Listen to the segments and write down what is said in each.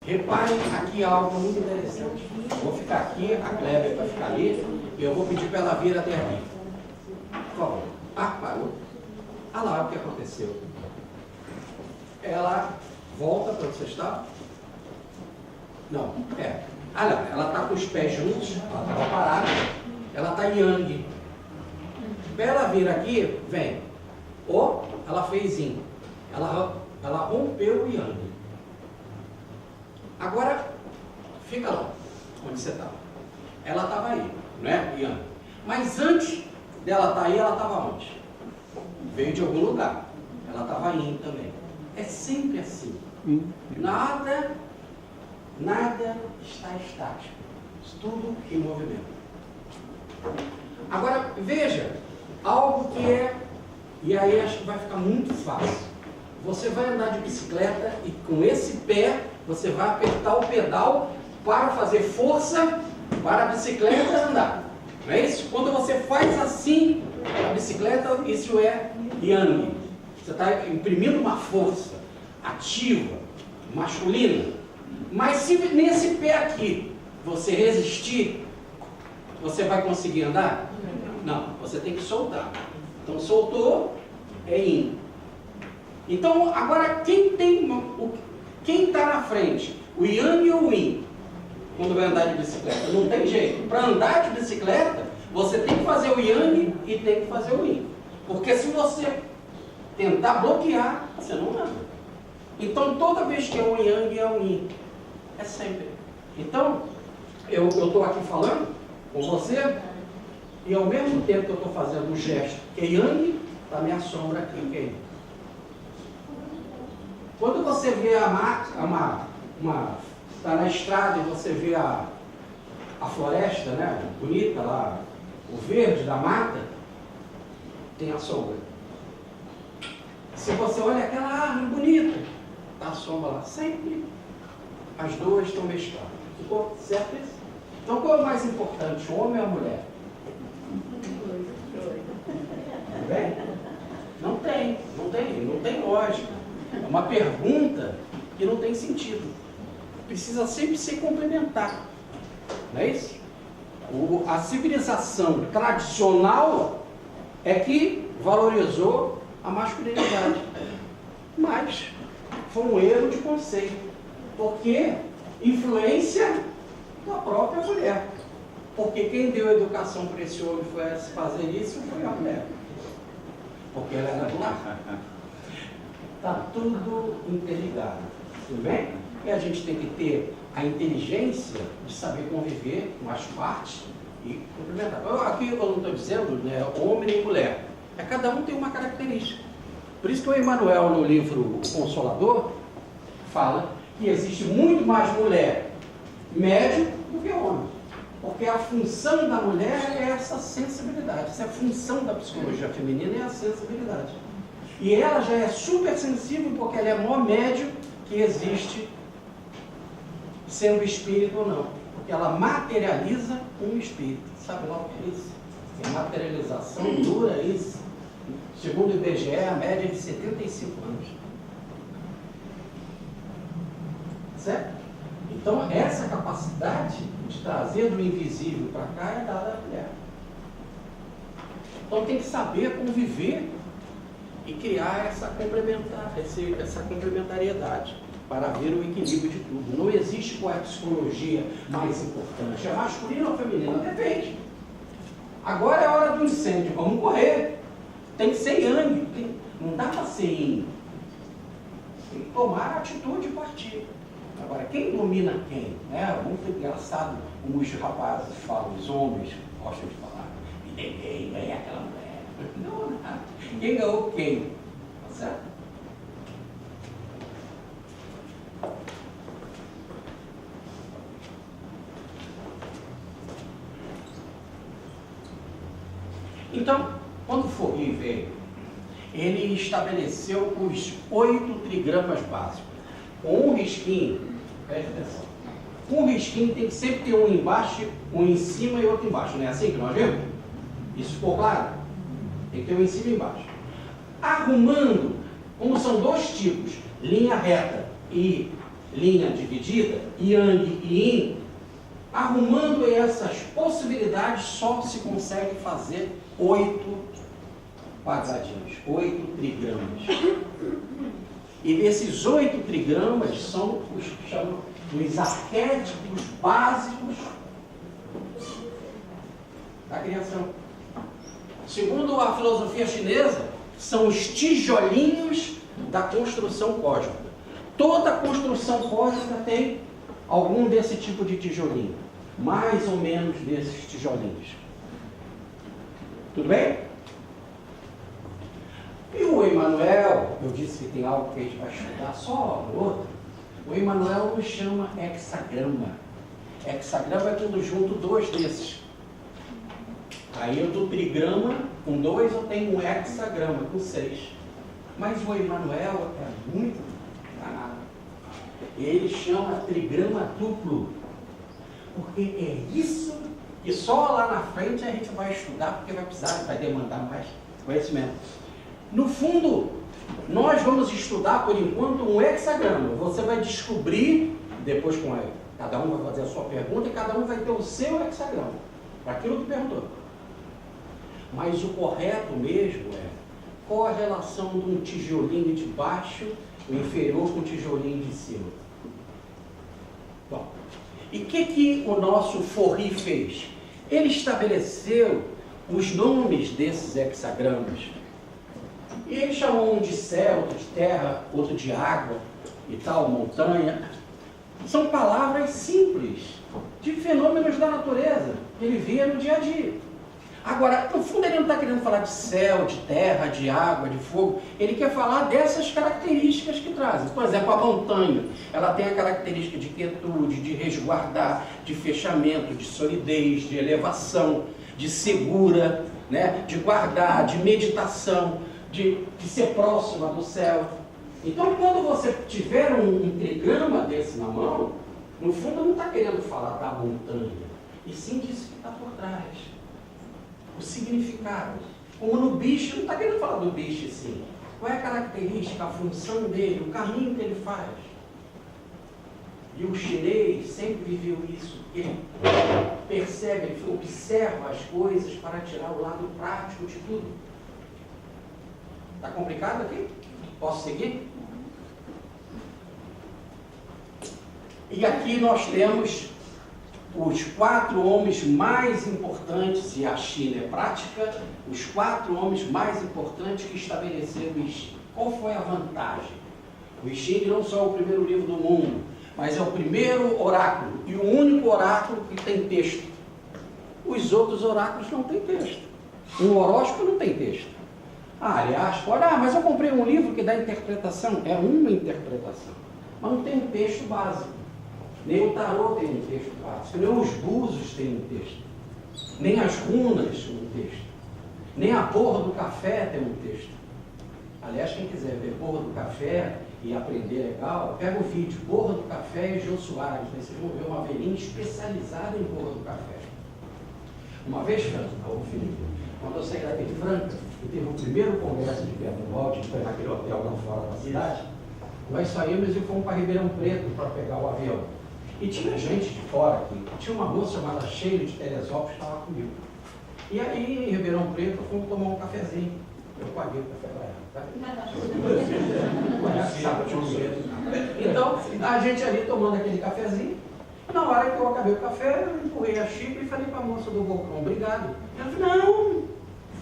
Reparem aqui algo muito interessante. Vou ficar aqui, a Cléber vai ficar ali, e eu vou pedir para ela vir até aqui. Por favor. Ah, parou. Ah lá o que aconteceu. Ela volta para onde você está? Não, Ah lá, ela está com os pés juntos, ela estava parada, ela está yang. Para ela vir aqui, vem. Ou ela fez yin. Ela rompeu o yang. Agora, fica lá, onde você estava. Ela estava aí, não é? Yang. Mas antes dela estar aí, ela estava onde? Veio de algum lugar. Ela estava yin também. É sempre assim. Nada está estático. Tudo em movimento. Agora, veja, algo que e aí acho que vai ficar muito fácil. Você vai andar de bicicleta e com esse pé, você vai apertar o pedal para fazer força para a bicicleta andar. Não é isso? Quando você faz assim, a bicicleta, isso é yang. Você está imprimindo uma força ativa, masculina. Mas se nesse pé aqui você resistir, você vai conseguir andar? Não, você tem que soltar. Então soltou, é yin. Então agora quem está na frente? O yang ou o yin? Quando vai andar de bicicleta? Não tem jeito. Para andar de bicicleta, você tem que fazer o yang e tem que fazer o yin. Porque se você tentar bloquear, você não anda. Então toda vez que é um yang, é um yin. É sempre. Então, eu estou aqui falando com você, e ao mesmo tempo que eu estou fazendo um gesto que é yang, está a minha sombra aqui, que é yin. Quando você vê está na estrada e você vê a floresta, né, bonita lá, o verde da mata, tem a sombra. Se você olha aquela árvore bonita, está a sombra lá. Sempre as duas estão mescladas. Ficou certo isso? Então qual é o mais importante, o homem ou a mulher? Tudo bem? Não tem lógica. É uma pergunta que não tem sentido. Precisa sempre ser complementar. Não é isso? A civilização tradicional é que valorizou a masculinidade. Mas foi um erro de conceito. Porque influência da própria mulher. Porque quem deu educação para esse homem foi fazer isso foi a mulher. Porque ela era do lar. Está tudo interligado. Tudo bem? E a gente tem que ter a inteligência de saber conviver com as partes e complementar. Aqui eu não estou dizendo, né, homem e mulher. Cada um tem uma característica. Por isso que o Emmanuel, no livro O Consolador, fala que existe muito mais mulher médium do que homem. Porque a função da mulher é essa sensibilidade. Essa é a função da psicologia feminina, é a sensibilidade. E ela já é super sensível porque ela é a maior médium que existe, sendo espírito ou não. Porque ela materializa um espírito. Sabe lá o que é isso? A materialização dura isso. Segundo o IBGE, a média é de 75 anos. Certo? Então, essa capacidade de trazer do invisível para cá é dada à mulher. Então, tem que saber conviver e criar essa complementariedade para ver o equilíbrio de tudo. Não existe qual é a psicologia mais importante. É masculina ou feminina? Depende. Agora é a hora do incêndio. Vamos correr. Tem que ser yang. Não dá para ser yin. Tem que tomar a atitude e partir. Agora, quem domina quem? É muito engraçado. Os rapazes falam, os homens gostam de falar. E ninguém ganha aquela mulher. Não, nada. Quem ganhou quem? Tá certo? Então, quando Fourier veio, ele estabeleceu os 8 trigramas básicos. Com um risquinho, preste atenção, um risquinho tem que sempre ter um embaixo, um em cima e outro embaixo. Não é assim que nós vemos? Isso ficou claro? Tem que ter um em cima e embaixo. Arrumando, como são dois tipos, linha reta e linha dividida, yang e yin, arrumando essas possibilidades, só se consegue fazer 8 quadradinhos, 8 trigramas. E desses 8 trigramas são os que chamam os arquétipos básicos da criação. Segundo a filosofia chinesa, são os tijolinhos da construção cósmica. Toda construção cósmica tem algum desse tipo de tijolinho, mais ou menos desses tijolinhos. Tudo bem? E o Emmanuel, eu disse que tem algo que a gente vai estudar só no outro. O Emmanuel nos chama hexagrama. Hexagrama é tudo junto, 2 desses. Aí eu do trigrama com 2, eu tenho um hexagrama com 6. Mas o Emmanuel é muito danado. Ele chama trigrama duplo. Porque é isso que só lá na frente a gente vai estudar, porque vai precisar, vai demandar mais conhecimento. No fundo, nós vamos estudar, por enquanto, um hexagrama. Você vai descobrir, depois com ele, cada um vai fazer a sua pergunta e cada um vai ter o seu hexagrama, para aquilo que perguntou. Mas o correto mesmo é qual a relação de um tijolinho de baixo, o inferior, com o tijolinho de cima. Bom, e o que o nosso Forri fez? Ele estabeleceu os nomes desses hexagramas. E ele chamou um de céu, outro de terra, outro de água e tal, montanha. São palavras simples, de fenômenos da natureza, que ele via no dia a dia. Agora, no fundo, ele não está querendo falar de céu, de terra, de água, de fogo. Ele quer falar dessas características que trazem. Por exemplo, a montanha, ela tem a característica de quietude, de resguardar, de fechamento, de solidez, de elevação, de segura, né? De guardar, de meditação, de ser próxima do céu. Então, quando você tiver um trigrama desse na mão, no fundo não está querendo falar da montanha, e sim disso que está por trás. O significado. Como no bicho, não está querendo falar do bicho, sim. Qual é a característica, a função dele, o caminho que ele faz. E o chinês sempre viveu isso. Ele percebe, ele observa as coisas para tirar o lado prático de tudo. Está complicado aqui? Posso seguir? E aqui nós temos os 4 homens mais importantes, e a China é prática, os 4 homens mais importantes que estabeleceram o I Ching. Qual foi a vantagem? O I Ching não só é o primeiro livro do mundo, mas é o primeiro oráculo e o único oráculo que tem texto. Os outros oráculos não têm texto. Um horóscopo não tem texto. Aliás, mas eu comprei um livro que dá interpretação. É uma interpretação, mas não tem um texto básico. Nem o tarô tem um texto básico, nem os búzios têm um texto, nem as runas têm um texto, nem a porra do café tem um texto. Aliás, quem quiser ver porra do café e aprender legal, pega o vídeo Porra do Café e Jô Soares, aí vocês vão ver uma velhinha especializada em porra do café. Uma vez, Felipe, quando eu saí daqui de Franca, e teve o primeiro congresso de Belo Horizonte, que foi naquele hotel lá fora da cidade, nós saímos e fomos para Ribeirão Preto para pegar o avião. E tinha gente de fora aqui. Tinha uma moça chamada Sheila de Teresópolis que estava comigo. E aí, em Ribeirão Preto, fomos tomar um cafezinho. Eu paguei o café para ela. Então, a gente ali tomando aquele cafezinho. Na hora que eu acabei o café, eu empurrei a xícara e falei para a moça do balcão, obrigado. Ela falou,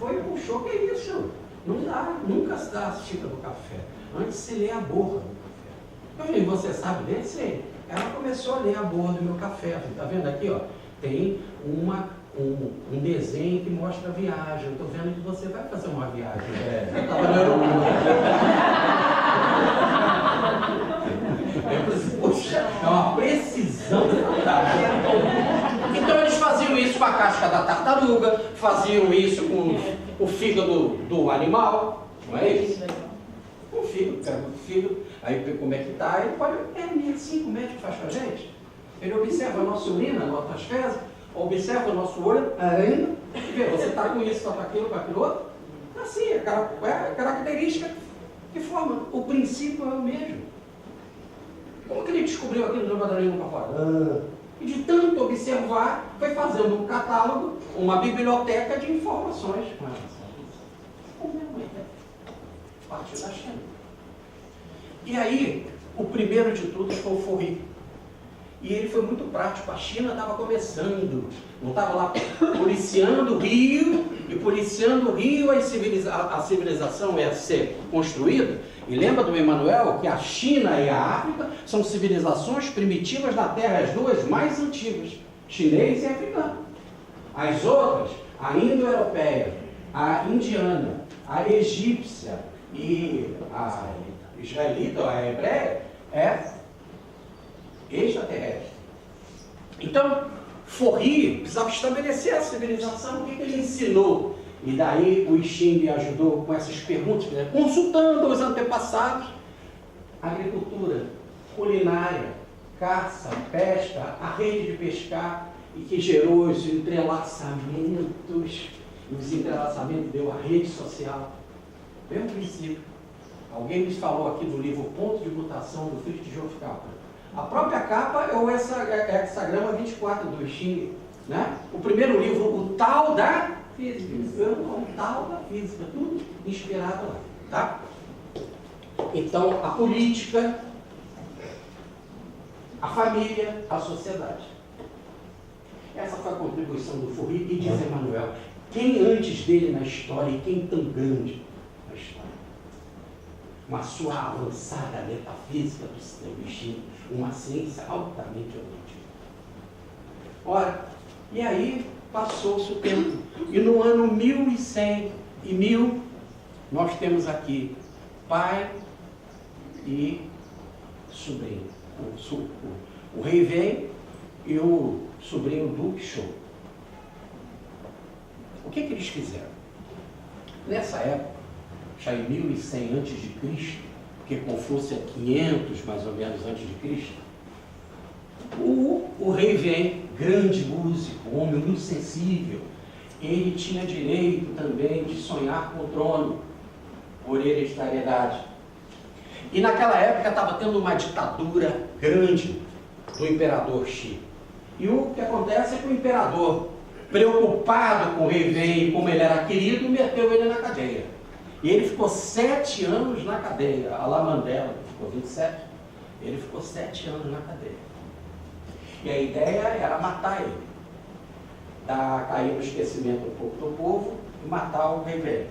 não, puxou, que é isso? Não dá, nunca se dá a xícara do café. Antes se lê a borra do café. Eu falei, você sabe ler? Sei. Ela começou a ler a borra do meu café. Está vendo aqui, ó? Tem um desenho que mostra a viagem. Eu estou vendo que você vai fazer uma viagem. Eu estava no aeroporto. Poxa, é uma precisão fantástica. Então eles faziam isso com a casca da tartaruga, faziam isso com o fígado do animal, não é isso? O fígado, pega o fígado, aí como é que está, ele pode, assim que o médico faz com a gente. Ele observa a nossa urina, nossas fezes, observa o nosso olho, ainda, e vê, você está com isso, está com aquilo outro. Assim, é a característica que forma. O princípio é o mesmo. Como que ele descobriu aquilo jogando a língua para fora? E de tanto observar, foi fazendo um catálogo, uma biblioteca de informações. Partiu da China. E aí, o primeiro de todos foi o Forri. E ele foi muito prático. A China estava começando, não estava lá policiando o Rio, e policiando o Rio a civilização ia ser construída. E lembra do Emmanuel que a China e a África são civilizações primitivas da Terra, as duas mais antigas, chinês e africano. As outras, a indo-europeia, a indiana, a egípcia e a israelita, a hebreia, é extraterrestre. Então, Forri precisava estabelecer a civilização. O que ele ensinou? E daí o Xing ajudou com essas perguntas, consultando os antepassados, agricultura, culinária, caça, pesca, a rede de pescar, e que gerou os entrelaçamentos, e os entrelaçamentos deu a rede social. Mesmo princípio. Alguém me falou aqui do livro Ponto de Mutação, do Fritjof Capra. A própria capa é o hexagrama 24 do Xing, né? O primeiro livro, o Tal da Física, o Tal da Física, tudo inspirado lá, tá? Então, a política, a família, a sociedade. Essa foi a contribuição do Forri e diz Emmanuel, quem antes dele na história e quem tão grande na história? Uma sua avançada metafísica do sistema Xing, uma ciência altamente objetiva. Ora, e aí passou-se o tempo. E no ano 1100 e 1000, nós temos aqui pai e sobrinho. O rei vem e o sobrinho Duque Shou. O que eles fizeram? Nessa época, já em 1100 a.C., porque Confúcio é 500 mais ou menos antes de Cristo, o rei vem, grande músico, homem muito sensível, ele tinha direito também de sonhar com o trono, por hereditariedade. E naquela época estava tendo uma ditadura grande do imperador Xi. E o que acontece é que o imperador, preocupado com o rei vem e como ele era querido, meteu ele na cadeia. E ele ficou 7 anos na cadeia. A Mandela, que ficou 27, ele ficou 7 anos na cadeia. E a ideia era matar ele. Cair no esquecimento um pouco do povo e matar o rei velho.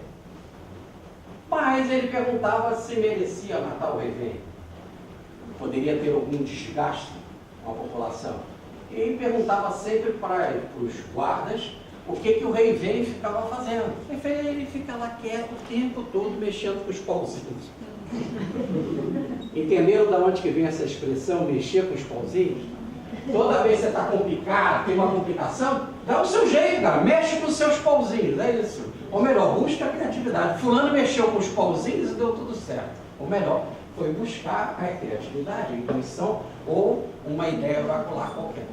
Mas ele perguntava se merecia matar o rei velho. Poderia ter algum desgaste com a população. E ele perguntava sempre para os guardas o que o rei velho ficava fazendo. Ele fica lá quieto o tempo todo, mexendo com os pauzinhos. Entenderam de onde que vem essa expressão, mexer com os pauzinhos? Toda vez que você está complicado, tem uma complicação, dá o seu jeito, cara. Mexe com os seus pauzinhos, é isso. Ou melhor, busca a criatividade. Fulano mexeu com os pauzinhos e deu tudo certo. Ou melhor, foi buscar a criatividade, a intuição ou uma ideia oracular qualquer.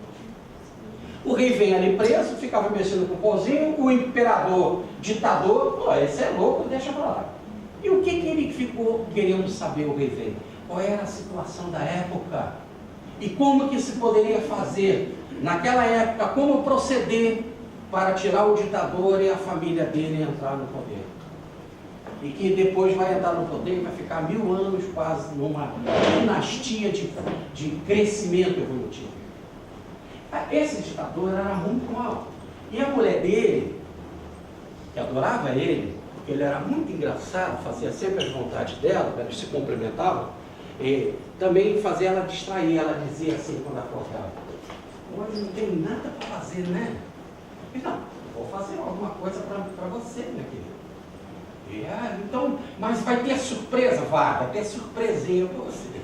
O rei vem ali preso, ficava mexendo com o pauzinho, o imperador, ditador, esse é louco, deixa pra lá. E o que ele ficou querendo saber, o rei vem? Qual era a situação da época? E como que se poderia fazer, naquela época, como proceder para tirar o ditador e a família dele entrar no poder? E que depois vai entrar no poder e vai ficar 1000 anos quase numa dinastia de crescimento evolutivo. Esse ditador era muito mau. E a mulher dele, que adorava ele, porque ele era muito engraçado, fazia sempre as vontades dela, eles se complementavam, e também fazia ela distrair. Ela dizia assim quando acordava: hoje não tem nada para fazer, né? Então, vou fazer alguma coisa para você, minha querida. Então, mas vai ter surpresa? Vai ter surpresinha para você.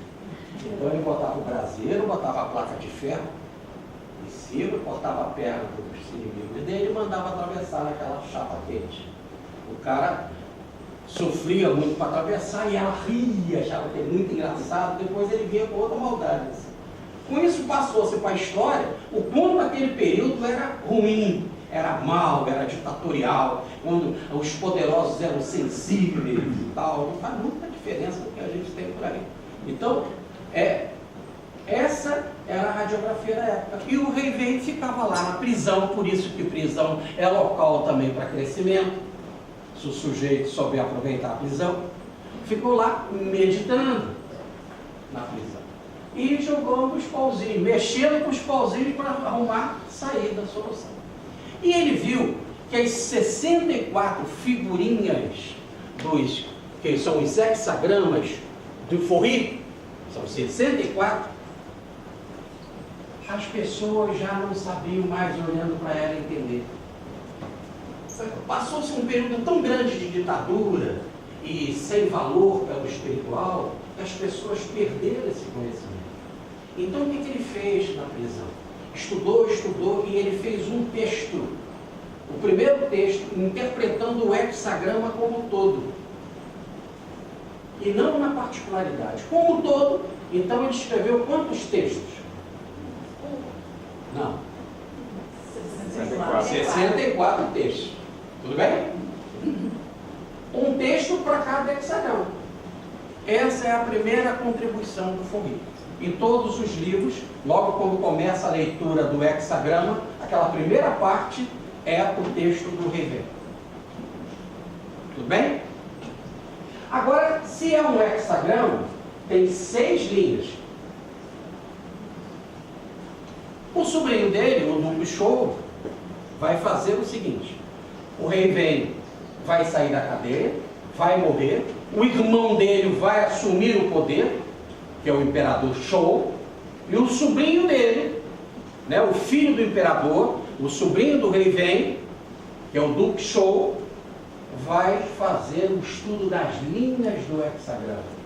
Então ele botava o braseiro, botava a placa de ferro em cima, botava a perna dos inimigos dele e mandava atravessar naquela chapa quente. O cara sofria muito para atravessar e ela ria, achava que era muito engraçado. Depois ele vinha com outra maldade. Com isso passou-se para a história, o ponto daquele período era ruim, era mau, era ditatorial, quando os poderosos eram sensíveis e tal. Não faz muita diferença do que a gente tem por aí. Então, Essa era a radiografia da época. E o rei Vem ficava lá na prisão, por isso que prisão é local também para crescimento, se o sujeito souber aproveitar a prisão. Ficou lá meditando na prisão. E jogando os pauzinhos, mexendo com os pauzinhos para arrumar saída, solução. E ele viu que as 64 figurinhas que são os hexagramas do Forri, são 64, as pessoas já não sabiam mais, olhando para ela, entender. Passou-se um período tão grande de ditadura e sem valor pelo espiritual, que as pessoas perderam esse conhecimento. Então o que ele fez na prisão? Estudou e ele fez um texto. O primeiro texto, interpretando o hexagrama como um todo. E não na particularidade. Como um todo, então ele escreveu quantos textos? Não. 64 textos. Tudo bem? Um texto para cada hexagrama. Essa é a primeira contribuição do Forri. Em todos os livros, logo quando começa a leitura do hexagrama, aquela primeira parte é o texto do rei Vem. Tudo bem? Agora, se é um hexagrama, tem 6 linhas. O sobrinho dele, o Duque Show, vai fazer o seguinte: o rei Vem vai sair da cadeia, vai morrer, o irmão dele vai assumir o poder, que é o imperador Show, e o sobrinho dele, né, o filho do imperador, o sobrinho do rei Vem, que é o Duque Show, vai fazer o estudo das linhas do hexagrama.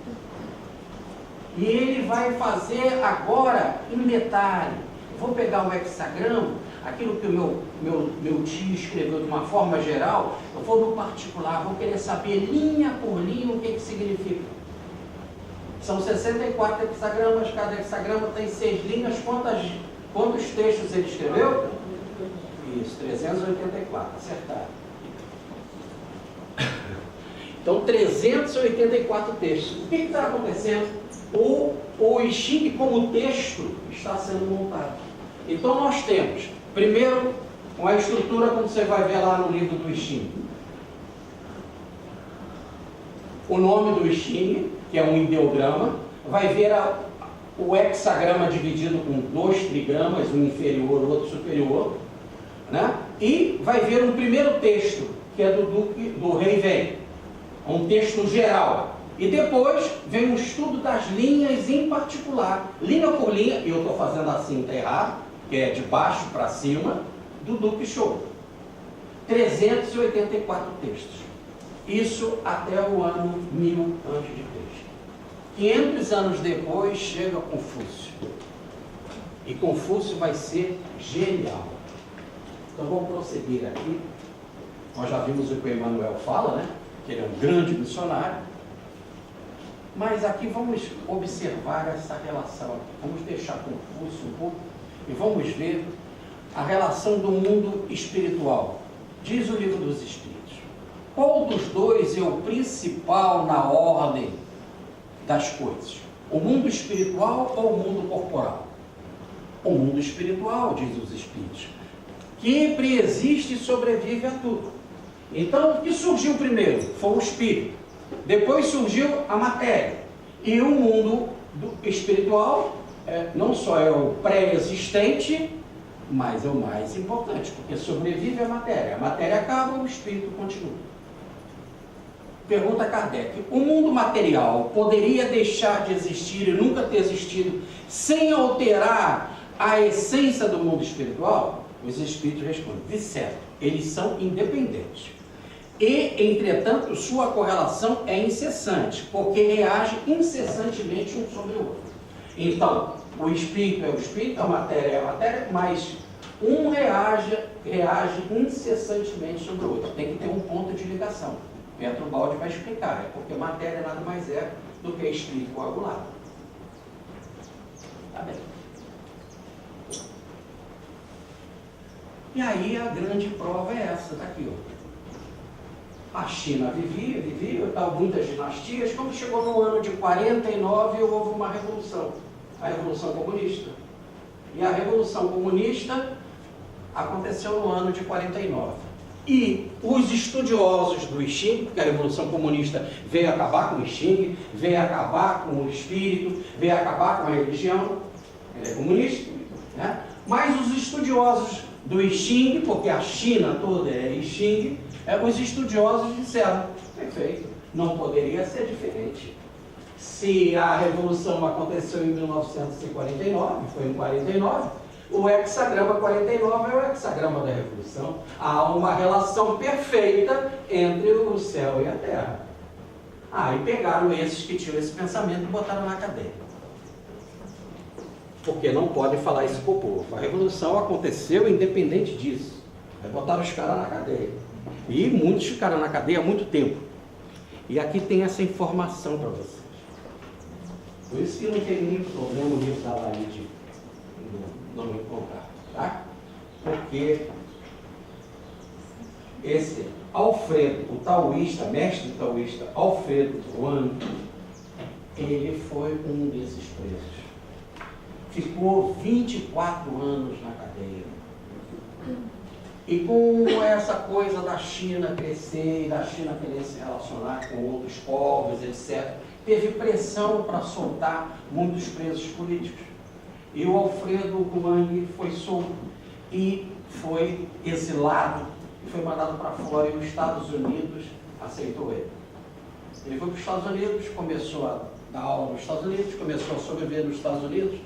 E ele vai fazer agora em detalhe. Vou pegar o hexagrama, aquilo que o meu tio escreveu de uma forma geral, eu vou no particular, vou querer saber linha por linha o que significa. São 64 hexagramas, cada hexagrama tem 6 linhas. Quantos textos ele escreveu? Isso, 384, acertaram. Então, 384 textos. O que está acontecendo? O I Ching como texto está sendo montado. Então, nós temos, primeiro, uma estrutura, como você vai ver lá no livro do I Ching. O nome do I Ching, que é um ideograma, vai ver o hexagrama dividido com 2 trigramas, um inferior, outro superior, né? E vai ver um primeiro texto, que é do rei Vem, um texto geral. E depois vem um estudo das linhas em particular, linha por linha, e eu estou fazendo assim, está errado, que é de baixo para cima, do Duque Show. 384 textos. Isso até o ano 1000 a.C. 500 anos depois chega Confúcio. E Confúcio vai ser genial. Então vamos prosseguir aqui. Nós já vimos o que o Emmanuel fala, né? Que ele é um grande missionário. Mas aqui vamos observar essa relação. Vamos deixar Confúcio um pouco e vamos ver a relação do mundo espiritual. Diz o Livro dos Espíritos. Qual dos dois é o principal na ordem das coisas? O mundo espiritual ou o mundo corporal? O mundo espiritual, diz os Espíritos, que preexiste e sobrevive a tudo. Então, o que surgiu primeiro? Foi o espírito. Depois surgiu a matéria. E o mundo espiritual não só é o pré-existente, mas é o mais importante, porque sobrevive a matéria. A matéria acaba, o espírito continua. Pergunta Kardec: o mundo material poderia deixar de existir e nunca ter existido sem alterar a essência do mundo espiritual? Os espíritos respondem: de certo, eles são independentes. E, entretanto, sua correlação é incessante, porque reage incessantemente um sobre o outro. Então, o espírito é o espírito, a matéria é a matéria, mas um reage incessantemente sobre o outro. Tem que ter um ponto de ligação. Pedro Baldi vai explicar, porque matéria nada mais é do que espírito coagulado. Tá bem. E aí a grande prova é essa, tá aqui, ó. A China vivia, tal, muitas dinastias. Quando chegou no ano de 49, houve uma revolução. A Revolução Comunista. E a Revolução Comunista aconteceu no ano de 49. E os estudiosos do I Ching, porque a Revolução Comunista veio acabar com o I Ching, veio acabar com o espírito, veio acabar com a religião, ele é comunista, né? Mas os estudiosos do I Ching, porque a China toda é I Ching, os estudiosos disseram, perfeito, não poderia ser diferente. Se a Revolução aconteceu em 1949, foi em 49, o hexagrama 49 é o hexagrama da Revolução. Há uma relação perfeita entre o céu e a terra. Aí pegaram esses que tinham esse pensamento e botaram na cadeia. Porque não pode falar isso para o povo. A Revolução aconteceu independente disso. Aí botaram os caras na cadeia. E muitos ficaram na cadeia há muito tempo. E aqui tem essa informação para vocês. Por isso que não tem muito problema o livro da Laíde não encontrar, tá? Porque esse Alfredo, o taoísta, mestre taoísta Alfredo Ruan, ele foi um desses presos. Ficou 24 anos na cadeia. E com essa coisa da China crescer, e da China querer se relacionar com outros povos, etc., teve pressão para soltar muitos presos políticos. E o Alfredo Ruan foi solto e foi exilado, e foi mandado para fora, e os Estados Unidos aceitou ele. Ele foi para os Estados Unidos, começou a dar aula nos Estados Unidos, começou a sobreviver nos Estados Unidos,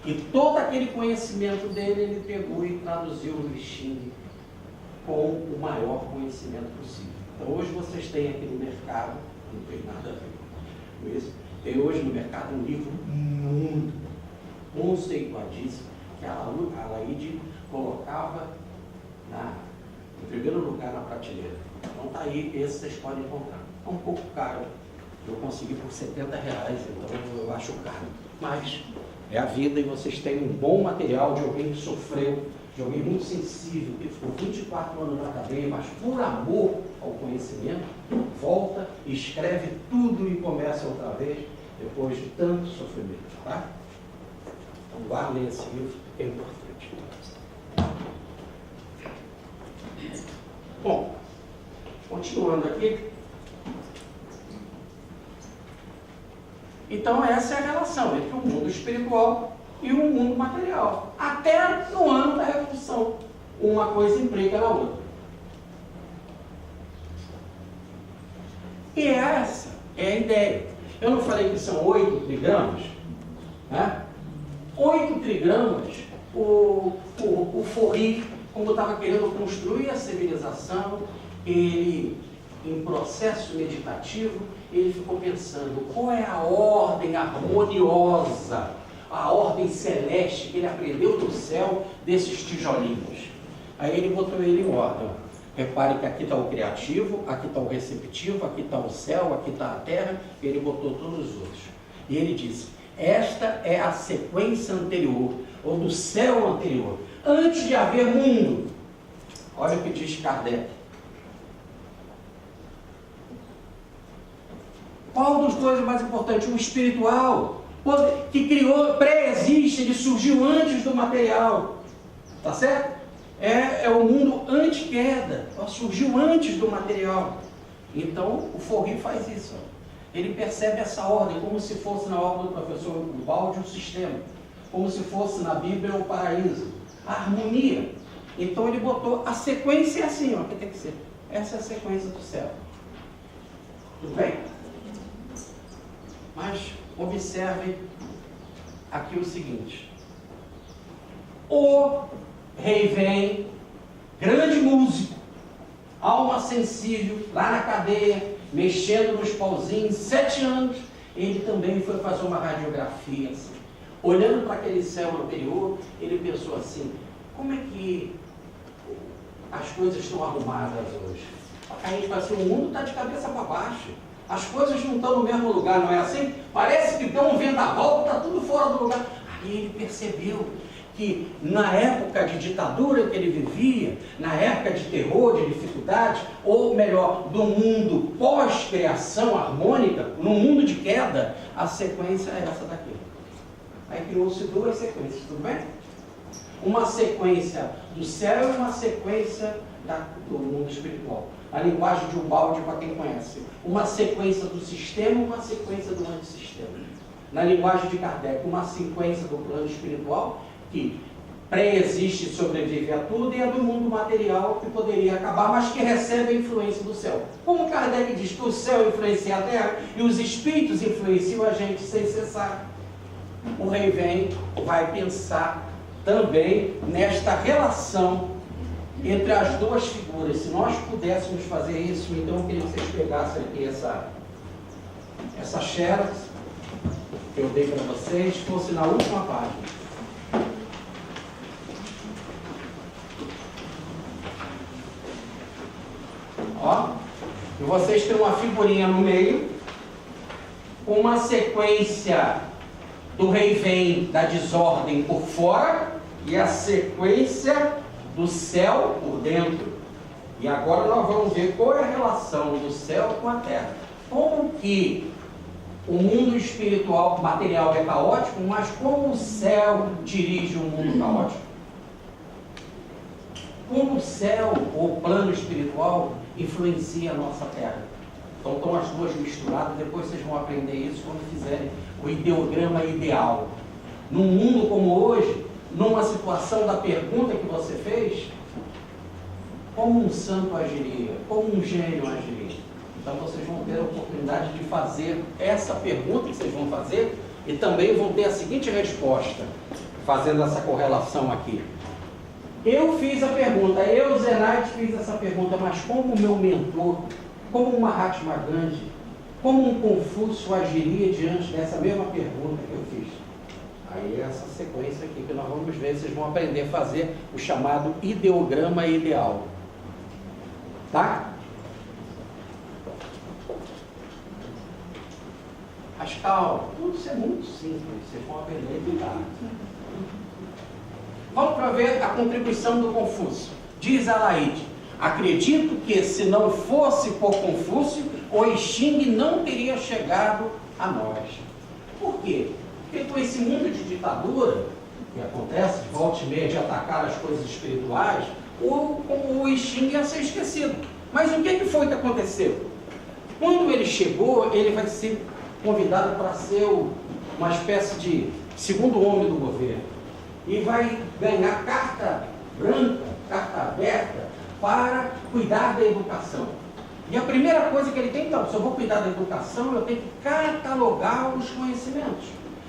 e todo aquele conhecimento dele, ele pegou e traduziu no I Ching com o maior conhecimento possível. Então hoje vocês têm aqui no mercado, não tem nada a ver com isso, tem hoje no mercado um livro muito conceituadíssimo, que a Laíde colocava em primeiro lugar na prateleira. Então tá aí, esse vocês podem encontrar. É um pouco caro, eu consegui por R$70, então eu acho caro. Mas é a vida e vocês têm um bom material de alguém que sofreu, de alguém muito sensível, que ficou 24 anos na cadeia, mas por amor ao conhecimento, volta, escreve tudo e começa outra vez, depois de tanto sofrimento, tá? Então guardem esse livro, que é importante. Bom, continuando aqui. Então essa é a relação entre o mundo espiritual e o mundo material. Até no ano da Revolução, uma coisa implica na outra. E essa é a ideia. Eu não falei que são 8 trigramas? Né? 8 trigramas, o Forri, quando estava querendo construir a civilização, ele, em processo meditativo, ele ficou pensando qual é a ordem harmoniosa, a ordem celeste que ele aprendeu do céu desses tijolinhos. Aí ele botou ele em ordem. Repare que aqui está o criativo, aqui está o receptivo, aqui está o céu, aqui está a terra, e ele botou todos os outros. E ele disse, esta é a sequência anterior, ou do céu anterior, antes de haver mundo. Olha o que diz Kardec. Qual dos dois é mais importante? O espiritual, que criou, pré-existe, ele surgiu antes do material. Tá certo? É o mundo anti-queda, surgiu antes do material. Então, o Forri faz isso. Ele percebe essa ordem, como se fosse na obra do professor Balde o sistema, como se fosse na Bíblia o paraíso, a harmonia. Então, ele botou a sequência assim, ó, que tem que ser. Essa é a sequência do céu. Tudo bem? Mas, observe aqui o seguinte. O rei vem, grande músico, alma sensível, lá na cadeia, mexendo nos pauzinhos, 7 anos, ele também foi fazer uma radiografia, assim. Olhando para aquele céu anterior, ele pensou assim, como é que as coisas estão arrumadas hoje? Aí ele falou assim, o mundo está de cabeça para baixo, as coisas não estão no mesmo lugar, não é assim? Parece que tem um vendaval, está tudo fora do lugar. Aí ele percebeu que na época de ditadura que ele vivia, na época de terror, de dificuldade, ou melhor, do mundo pós-criação harmônica, no mundo de queda, a sequência é essa daqui. Aí criou-se duas sequências, tudo bem? Uma sequência do céu e uma sequência do mundo espiritual. A linguagem de Ubaldi, para quem conhece. Uma sequência do sistema e uma sequência do antissistema. Na linguagem de Kardec, uma sequência do plano espiritual, que pré-existe e sobrevive a tudo, e a do mundo material, que poderia acabar, mas que recebe a influência do céu. Como Kardec diz que o céu influencia a terra e os espíritos influenciam a gente sem cessar, o rei vem, vai pensar também nesta relação entre as duas figuras. Se nós pudéssemos fazer isso, então eu queria que vocês pegassem aqui essa xerox que eu dei para vocês, fosse na última página. Ó, e vocês têm uma figurinha no meio, uma sequência do rei vem da desordem por fora e a sequência do céu por dentro. E agora nós vamos ver qual é a relação do céu com a terra. Como que o mundo espiritual, material é caótico, mas como o céu dirige o mundo caótico? Como o céu, ou o plano espiritual, influencia a nossa terra? Então estão as duas misturadas, depois vocês vão aprender isso quando fizerem o ideograma ideal. Num mundo como hoje, numa situação da pergunta que você fez, como um santo agiria? Como um gênio agiria? Então vocês vão ter a oportunidade de fazer essa pergunta que vocês vão fazer e também vão ter a seguinte resposta, fazendo essa correlação aqui. Eu fiz a pergunta, eu, Zenaide, fiz essa pergunta, mas como o meu mentor, como um Mahatma Gandhi, como um Confúcio agiria diante dessa mesma pergunta que eu fiz? Aí essa sequência aqui que nós vamos ver, vocês vão aprender a fazer o chamado ideograma ideal. Tá? Pascal, tudo isso é muito simples, vocês vão aprender a lidar. Vamos para ver a contribuição do Confúcio. Diz Alaide: acredito que se não fosse por Confúcio, o Xing não teria chegado a nós. Por quê? Porque com esse mundo de ditadura, que acontece, de volta e meia de atacar as coisas espirituais, o Xing ia ser esquecido. Mas o que foi que aconteceu? Quando ele chegou, ele vai ser convidado para ser uma espécie de segundo homem do governo. E vai ganhar carta branca, carta aberta, para cuidar da educação. E a primeira coisa que ele tem, então, se eu vou cuidar da educação, eu tenho que catalogar os conhecimentos.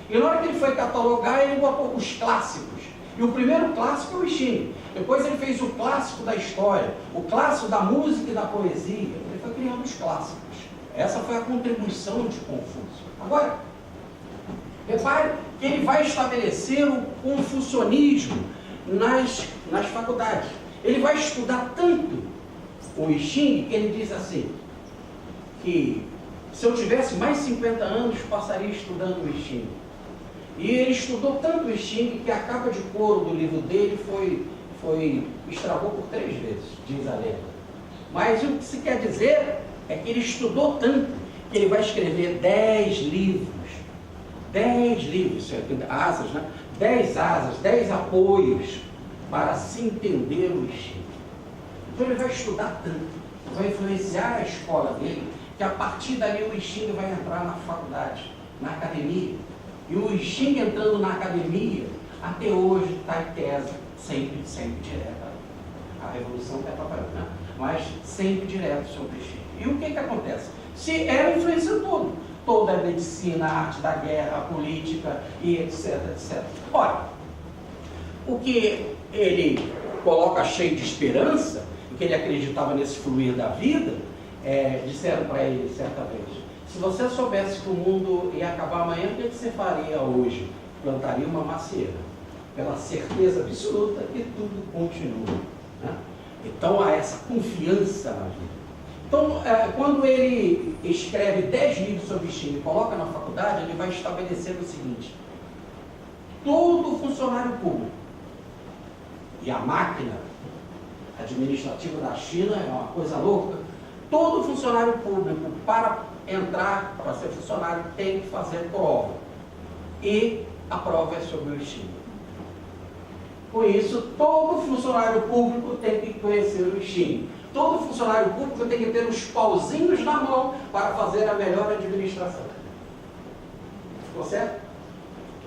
E na hora que ele foi catalogar, ele botou os clássicos. E o primeiro clássico é o Xing. Depois ele fez o clássico da história, o clássico da música e da poesia. Ele foi criando os clássicos. Essa foi a contribuição de Confúcio. Agora, repare que ele vai estabelecer o confucionismo nas faculdades. Ele vai estudar tanto o Xing que ele diz assim, que se eu tivesse mais 50 anos, passaria estudando o Xing. E ele estudou tanto o Xing que a capa de couro do livro dele estragou por 3 vezes, diz a lenda. Mas o que se quer dizer é que ele estudou tanto que ele vai escrever 10 livros. 10 livros, asas, né? 10 asas, 10 apoios para se entender o Xing. Então ele vai estudar tanto, vai influenciar a escola dele, que a partir dali o Xing vai entrar na faculdade, na academia. E o Xing entrando na academia, até hoje está em tese, sempre direta. A revolução está atrapalhando, né? Mas sempre direto sobre o Xing. E o que acontece? Se ela influencia tudo. Toda a medicina, a arte da guerra, a política e etc, etc. Olha, o que ele coloca cheio de esperança, que ele acreditava nesse fluir da vida, disseram para ele certa vez: se você soubesse que o mundo ia acabar amanhã, o que você faria hoje? Plantaria uma macieira, pela certeza absoluta que tudo continua. Né? Então há essa confiança na vida. Então, quando ele escreve 10 livros sobre Xing e coloca na faculdade, ele vai estabelecer o seguinte: todo funcionário público, e a máquina administrativa da China é uma coisa louca, todo funcionário público, para entrar, para ser funcionário, tem que fazer prova. E a prova é sobre o Xing. Com isso, todo funcionário público tem que conhecer o Xing. Todo funcionário público tem que ter os pauzinhos na mão para fazer a melhor administração. Ficou certo?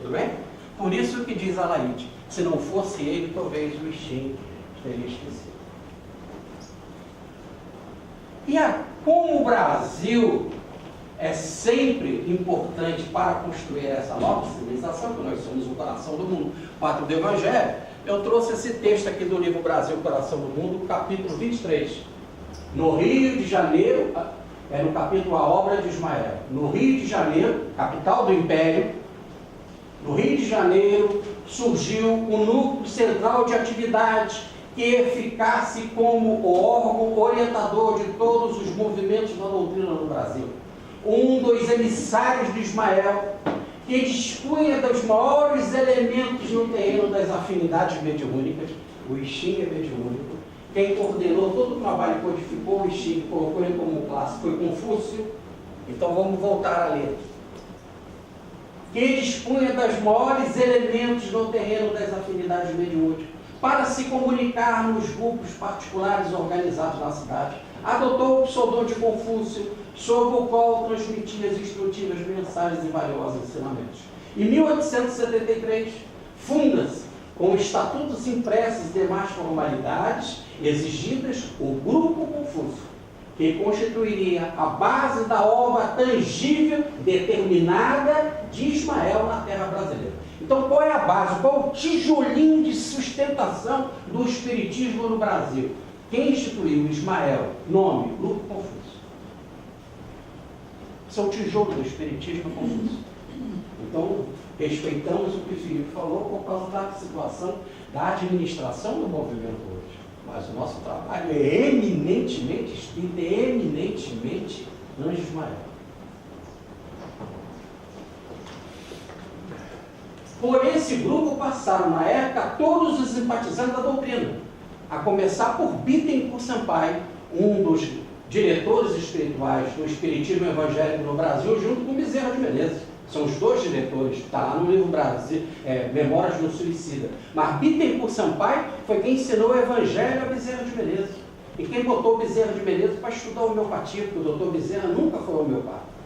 Tudo bem? Por isso que diz a Laíde, se não fosse ele, talvez o Xing teria esquecido. Como o Brasil é sempre importante para construir essa nova civilização, porque nós somos o coração do mundo, pátria do Evangelho, eu trouxe esse texto aqui do livro Brasil, Coração do Mundo, capítulo 23. No Rio de Janeiro, é no capítulo A Obra de Ismael. No Rio de Janeiro, capital do Império, no Rio de Janeiro surgiu um núcleo central de atividades que ficasse como o órgão orientador de todos os movimentos da doutrina no Brasil. Um dos emissários de Ismael, que dispunha dos maiores elementos no terreno das afinidades mediúnicas, o Xing é mediúnico. Quem coordenou todo o trabalho e codificou o Xing, colocou ele como clássico, foi Confúcio. Então vamos voltar a ler. Que dispunha dos maiores elementos no terreno das afinidades mediúnicas, para se comunicar nos grupos particulares organizados na cidade, adotou o pseudônimo de Confúcio, sob o qual transmitia as instrutivas mensagens e valiosos ensinamentos. Em 1873, funda-se, com estatutos impressos e demais formalidades exigidas, o Grupo Confúcio, que constituiria a base da obra tangível determinada de Ismael na terra brasileira. Então, qual é a base? Qual é o tijolinho de sustentação do espiritismo no Brasil? Quem instituiu Ismael? Nome, Grupo Confúcio. Esse é o tijolo do espiritismo Confúcio. Então, respeitamos o que o Filipe falou por causa da situação da administração do movimento hoje. Mas o nosso trabalho é eminentemente espírita, é eminentemente Anjo Ismael. Por esse grupo passaram, na época, todos os simpatizantes da doutrina, a começar por Bittencourt Sampaio, um dos diretores espirituais do Espiritismo Evangélico no Brasil, junto com Bezerra de Menezes. São os dois diretores, está lá no livro Brasil, Memórias do Suicida. Mas Bittencourt Sampaio foi quem ensinou o Evangelho a Bezerra de Menezes. E quem botou o Bezerra de Menezes para estudar homeopatia, porque o doutor Bezerra nunca foi homeopata.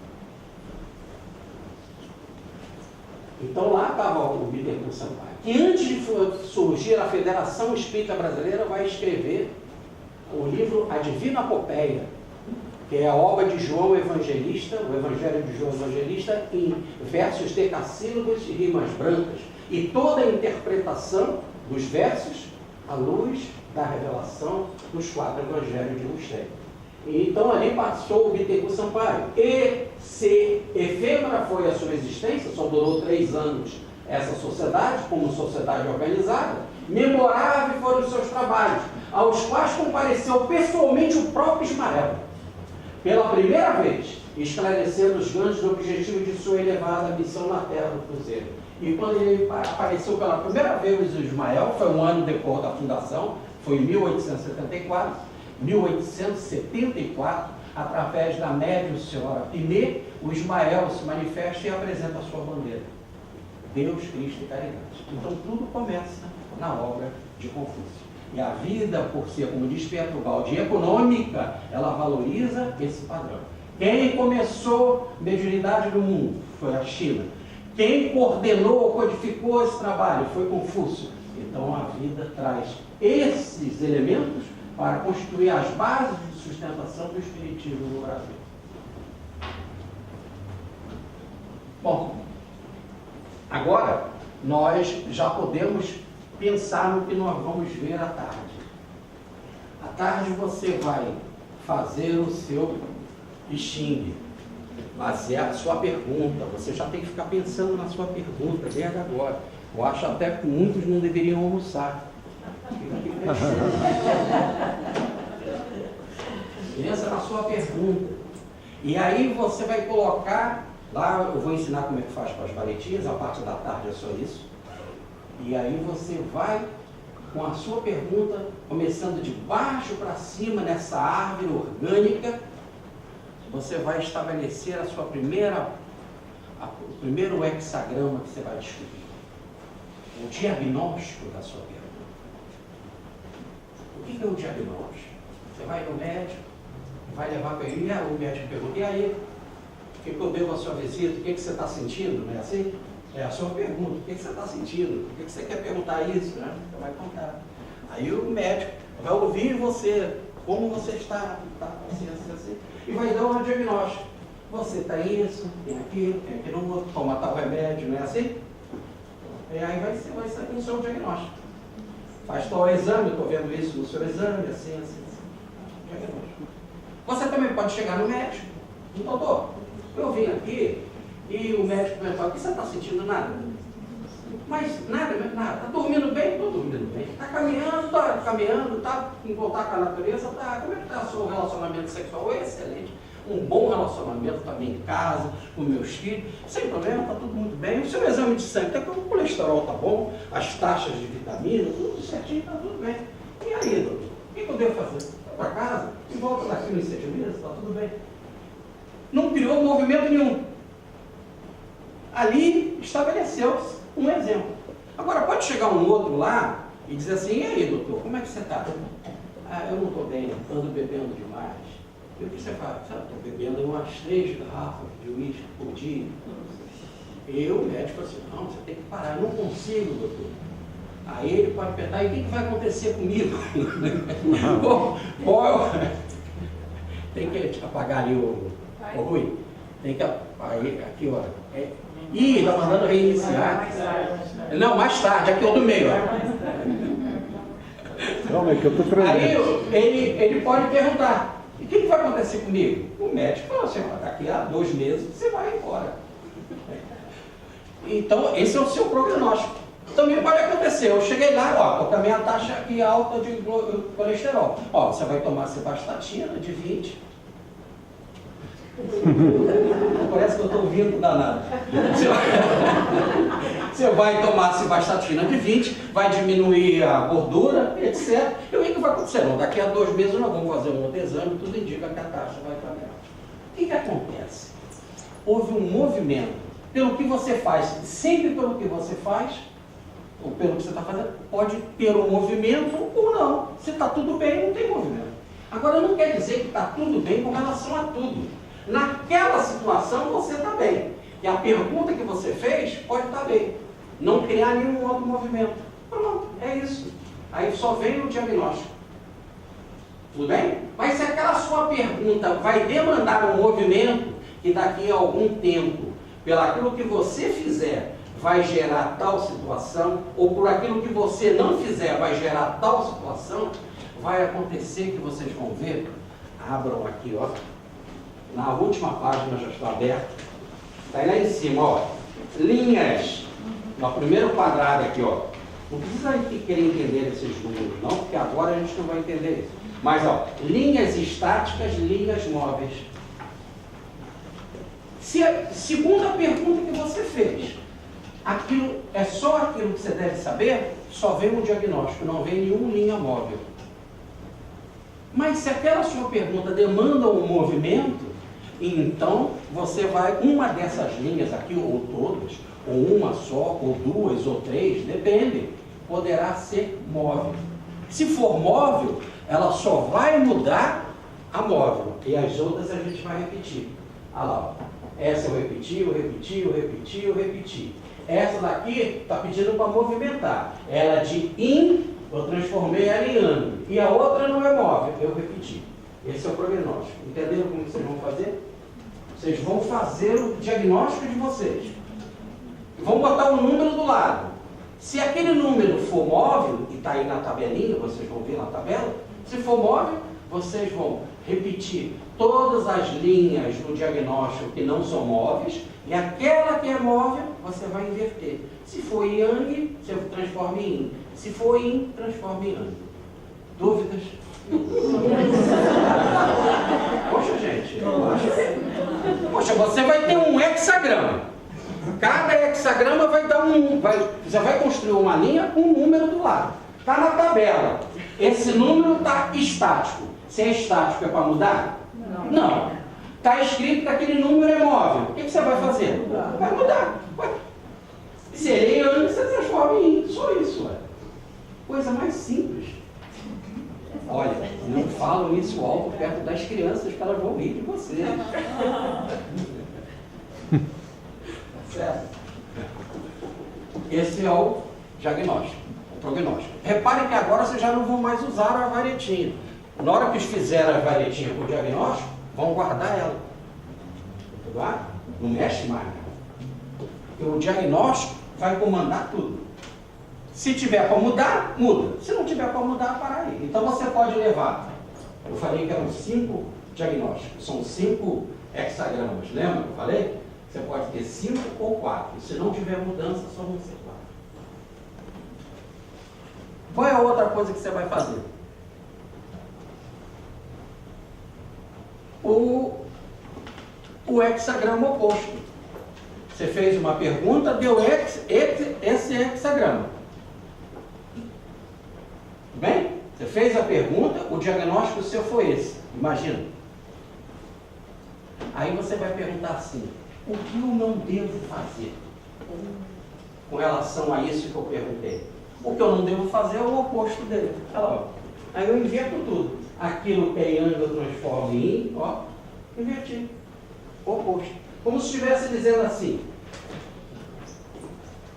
Então lá estava o Bittencourt Sampaio, que antes de surgir a Federação Espírita Brasileira, vai escrever o livro A Divina Apopeia, que é a obra de João Evangelista, o Evangelho de João Evangelista, em versos decassílabos e rimas brancas, e toda a interpretação dos versos à luz da revelação dos 4 Evangelhos de Lustero. Então ali passou o Bittencourt Sampaio. E se efêmera foi a sua existência, só durou 3 anos essa sociedade, como sociedade organizada, memoráveis foram os seus trabalhos, aos quais compareceu pessoalmente o próprio Ismael, pela primeira vez, esclarecendo os grandes objetivos de sua elevada missão na terra do Cruzeiro. E quando ele apareceu pela primeira vez o Ismael, foi um ano depois da fundação, foi em 1874, através da médium senhora Pinet, o Ismael se manifesta e apresenta a sua bandeira: Deus, Cristo e caridade. Então tudo começa na obra de Confúcio. E a vida, por ser, como diz Pietro Baldi, econômica, ela valoriza esse padrão. Quem começou a mediunidade do mundo foi a China. Quem coordenou, codificou esse trabalho foi Confúcio. Então a vida traz esses elementos para constituir as bases de sustentação do espiritismo no Brasil. Bom, agora nós já podemos pensar no que nós vamos ver à tarde. À tarde você vai fazer o seu Xing, basear a sua pergunta. Você já tem que ficar pensando na sua pergunta desde agora. Eu acho até que muitos não deveriam almoçar. Pensa na sua pergunta. E aí você vai colocar, lá eu vou ensinar como é que faz para as valetinhas, a parte da tarde é só isso. E aí você vai, com a sua pergunta, começando de baixo para cima, nessa árvore orgânica, você vai estabelecer a sua o primeiro hexagrama que você vai descobrir. o diagnóstico da sua pergunta. O que é o diagnóstico? Você vai no médico, vai levar para ele, o médico pergunta, e aí, o que eu devo a sua visita, o que você está sentindo, não é assim? É a sua pergunta, o que você está sentindo, por que você quer perguntar isso, né? Você vai contar. Aí o médico vai ouvir você, como você está assim, e vai dar um diagnóstico. Você tem isso, tem aquilo, não vou tomar tal remédio, não é assim? E aí vai sair o seu diagnóstico. Faz tal exame, eu estou vendo isso no seu exame, assim. Diagnóstico. Você também pode chegar no médico, doutor, eu vim aqui e o médico perguntou, o que você está sentindo? Nada. Mas nada. Está dormindo bem? Estou dormindo bem. Está caminhando, está em contato com a natureza, como é que está o seu relacionamento sexual? Excelente. Um bom relacionamento também em casa, com meus filhos, sem problema, está tudo muito bem. O seu exame de sangue, o colesterol está bom, as taxas de vitamina, tudo certinho, está tudo bem. E aí, doutor, o que eu devo fazer? Vou para casa e volto daqui nos 6 meses, está tudo bem. Não criou movimento nenhum. Ali estabeleceu-se um exemplo. Agora, pode chegar um outro lá e dizer assim, e aí, doutor, como é que você está? Eu não estou bem, ando bebendo demais. E o que você faz? Estou bebendo umas 3 garrafas de uísque por dia. E o médico falou assim, não, você tem que parar, eu não consigo, doutor. Aí ele pode perguntar, e o que vai acontecer comigo? Tem que apagar ali o Rui. Tem que apagar aqui, ó. Ih, está mandando reiniciar. Não, mais tarde, aqui é o do meio. Calma aí que eu estou treinando. Aí ele pode perguntar, e o que vai acontecer comigo? O médico falou assim, daqui a 2 meses você vai embora. Então, esse é o seu prognóstico. Também pode acontecer, eu cheguei lá, estou com a minha taxa aqui alta de colesterol. Você vai tomar cibastatina de 20. Parece que eu estou ouvindo danado. Você vai tomar cibastatina de 20, vai diminuir a gordura, etc. E o que vai acontecer? Não, daqui a 2 meses nós vamos fazer um outro exame, tudo indica que a taxa vai para dentro. O que acontece? Houve um movimento pelo que você faz, sempre pelo que você faz, ou pelo que você está fazendo, pode ter um movimento ou não. Se está tudo bem, não tem movimento. Agora, não quer dizer que está tudo bem com relação a tudo. Naquela situação você está bem. E a pergunta que você fez pode estar bem. Não criar nenhum outro movimento. Pronto, é isso. Aí só vem o diagnóstico. Tudo bem? Mas se aquela sua pergunta vai demandar um movimento que daqui a algum tempo, pelaquilo que você fizer, vai gerar tal situação, ou por aquilo que você não fizer vai gerar tal situação, vai acontecer que vocês vão ver. Abram aqui, ó. Na última página já está aberta. Está aí lá em cima, ó. Linhas. No primeiro quadrado aqui, ó. Não precisa querer entender esses números, não, porque agora a gente não vai entender isso. Mas, ó, linhas estáticas, linhas móveis. Segunda pergunta que você fez. Aquilo é só aquilo que você deve saber, só vem um diagnóstico, não vem nenhuma linha móvel. Mas se aquela sua pergunta demanda um movimento, então você vai, uma dessas linhas aqui, ou todas, ou uma só, ou 2, ou 3, depende, poderá ser móvel. Se for móvel, ela só vai mudar a móvel, e as outras a gente vai repetir. Olha lá, essa eu repeti. Essa daqui está pedindo para movimentar. Ela de in, eu transformei ela em ano. E a outra não é móvel, eu repeti. Esse é o prognóstico. Entenderam como vocês vão fazer? Vocês vão fazer o diagnóstico de vocês. Vão botar um número do lado. Se aquele número for móvel, e está aí na tabelinha, vocês vão ver na tabela, se for móvel, vocês vão repetir todas as linhas do diagnóstico que não são móveis, e aquela que é móvel, você vai inverter. Se for yang, você transforma em yin. Se for yin, transforma em yang. Dúvidas? Poxa, gente, poxa, você vai ter um hexagrama. Cada hexagrama vai dar você vai construir uma linha com um número do lado. Está na tabela. Esse número está estático. Se é estático, é para mudar? Não. Está escrito que aquele número é móvel. O que você vai fazer? Vai mudar. Sereia você transforma em só isso, ué. Coisa mais simples. Olha, não falam isso alto perto das crianças que elas vão rir de você. Certo? Esse é o diagnóstico, o prognóstico. Repare que agora vocês já não vão mais usar a varetinha. Na hora que fizeram a varetinha com o diagnóstico, vão guardar ela. Tá? Não mexe mais. Porque o diagnóstico vai comandar tudo. Se tiver para mudar, muda. Se não tiver para mudar, para aí. Então você pode levar. Eu falei que eram 5 diagnósticos. São 5 hexagramas. Lembra que eu falei? Você pode ter 5 ou 4. Se não tiver mudança, só vão ser 4. Qual é a outra coisa que você vai fazer? O hexagrama oposto. Você fez uma pergunta, deu esse hexagrama. Bem? Você fez a pergunta, o diagnóstico seu foi esse. Imagina. Aí você vai perguntar assim: o que eu não devo fazer com relação a isso que eu perguntei? O que eu não devo fazer é o oposto dele. Olha lá, ó. Aí eu inverto tudo. Aquilo que é yang eu transformo em yin, ó, inverti. Oposto. Como se estivesse dizendo assim: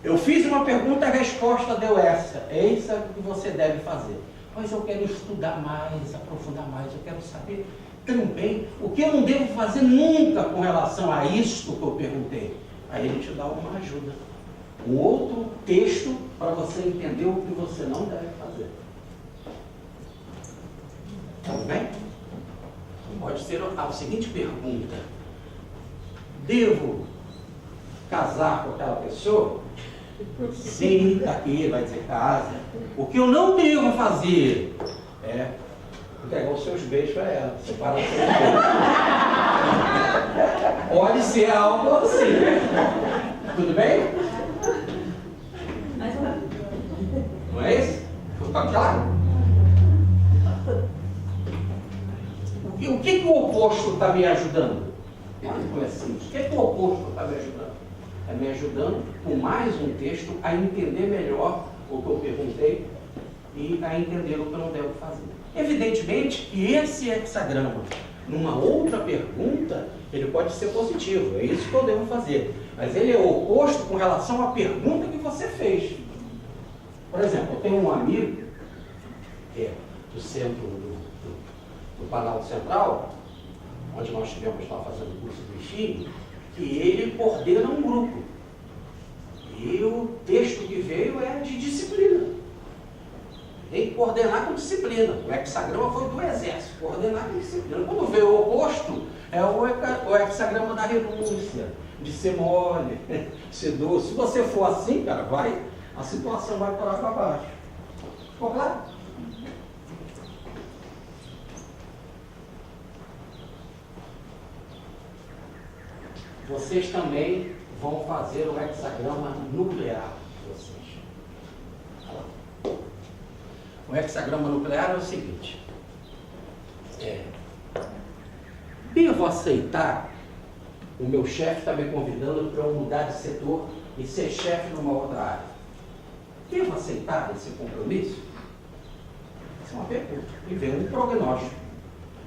eu fiz uma pergunta, a resposta deu essa. É isso que você deve fazer. Mas eu quero estudar mais, aprofundar mais, eu quero saber também o que eu não devo fazer nunca com relação a isto que eu perguntei. Aí ele te dá uma ajuda. Um outro texto para você entender o que você não deve fazer. Tudo bem? Pode ser a seguinte pergunta: devo casar com aquela pessoa? Sim, está aqui, vai dizer casa. O que eu não devo fazer é entregar os seus beijos para ela, separar os seus beijos. Pode ser algo assim. Tudo bem? Não é isso? Está claro? O que o oposto está me ajudando? Não é simples. O que o oposto está me ajudando? É me ajudando, com mais um texto, a entender melhor o que eu perguntei e a entender o que eu não devo fazer. Evidentemente que esse hexagrama, numa outra pergunta, ele pode ser positivo, é isso que eu devo fazer. Mas ele é oposto com relação à pergunta que você fez. Por exemplo, eu tenho um amigo, que é do centro do Planalto Central, onde nós estivemos lá fazendo o curso do Ixi, que ele coordena um grupo. E o texto que veio é de disciplina. Tem que coordenar com disciplina. O hexagrama foi do exército, coordenar com disciplina. Quando veio o oposto, é o hexagrama da renúncia, de ser mole, ser doce. Se você for assim, cara, a situação vai para lá para baixo. Ficou claro? Vocês também vão fazer o hexagrama nuclear de vocês. O hexagrama nuclear é o seguinte: devo aceitar, o meu chefe está me convidando para eu mudar de setor e ser chefe numa outra área. Devo aceitar esse compromisso? Essa é uma pergunta. E vem um prognóstico.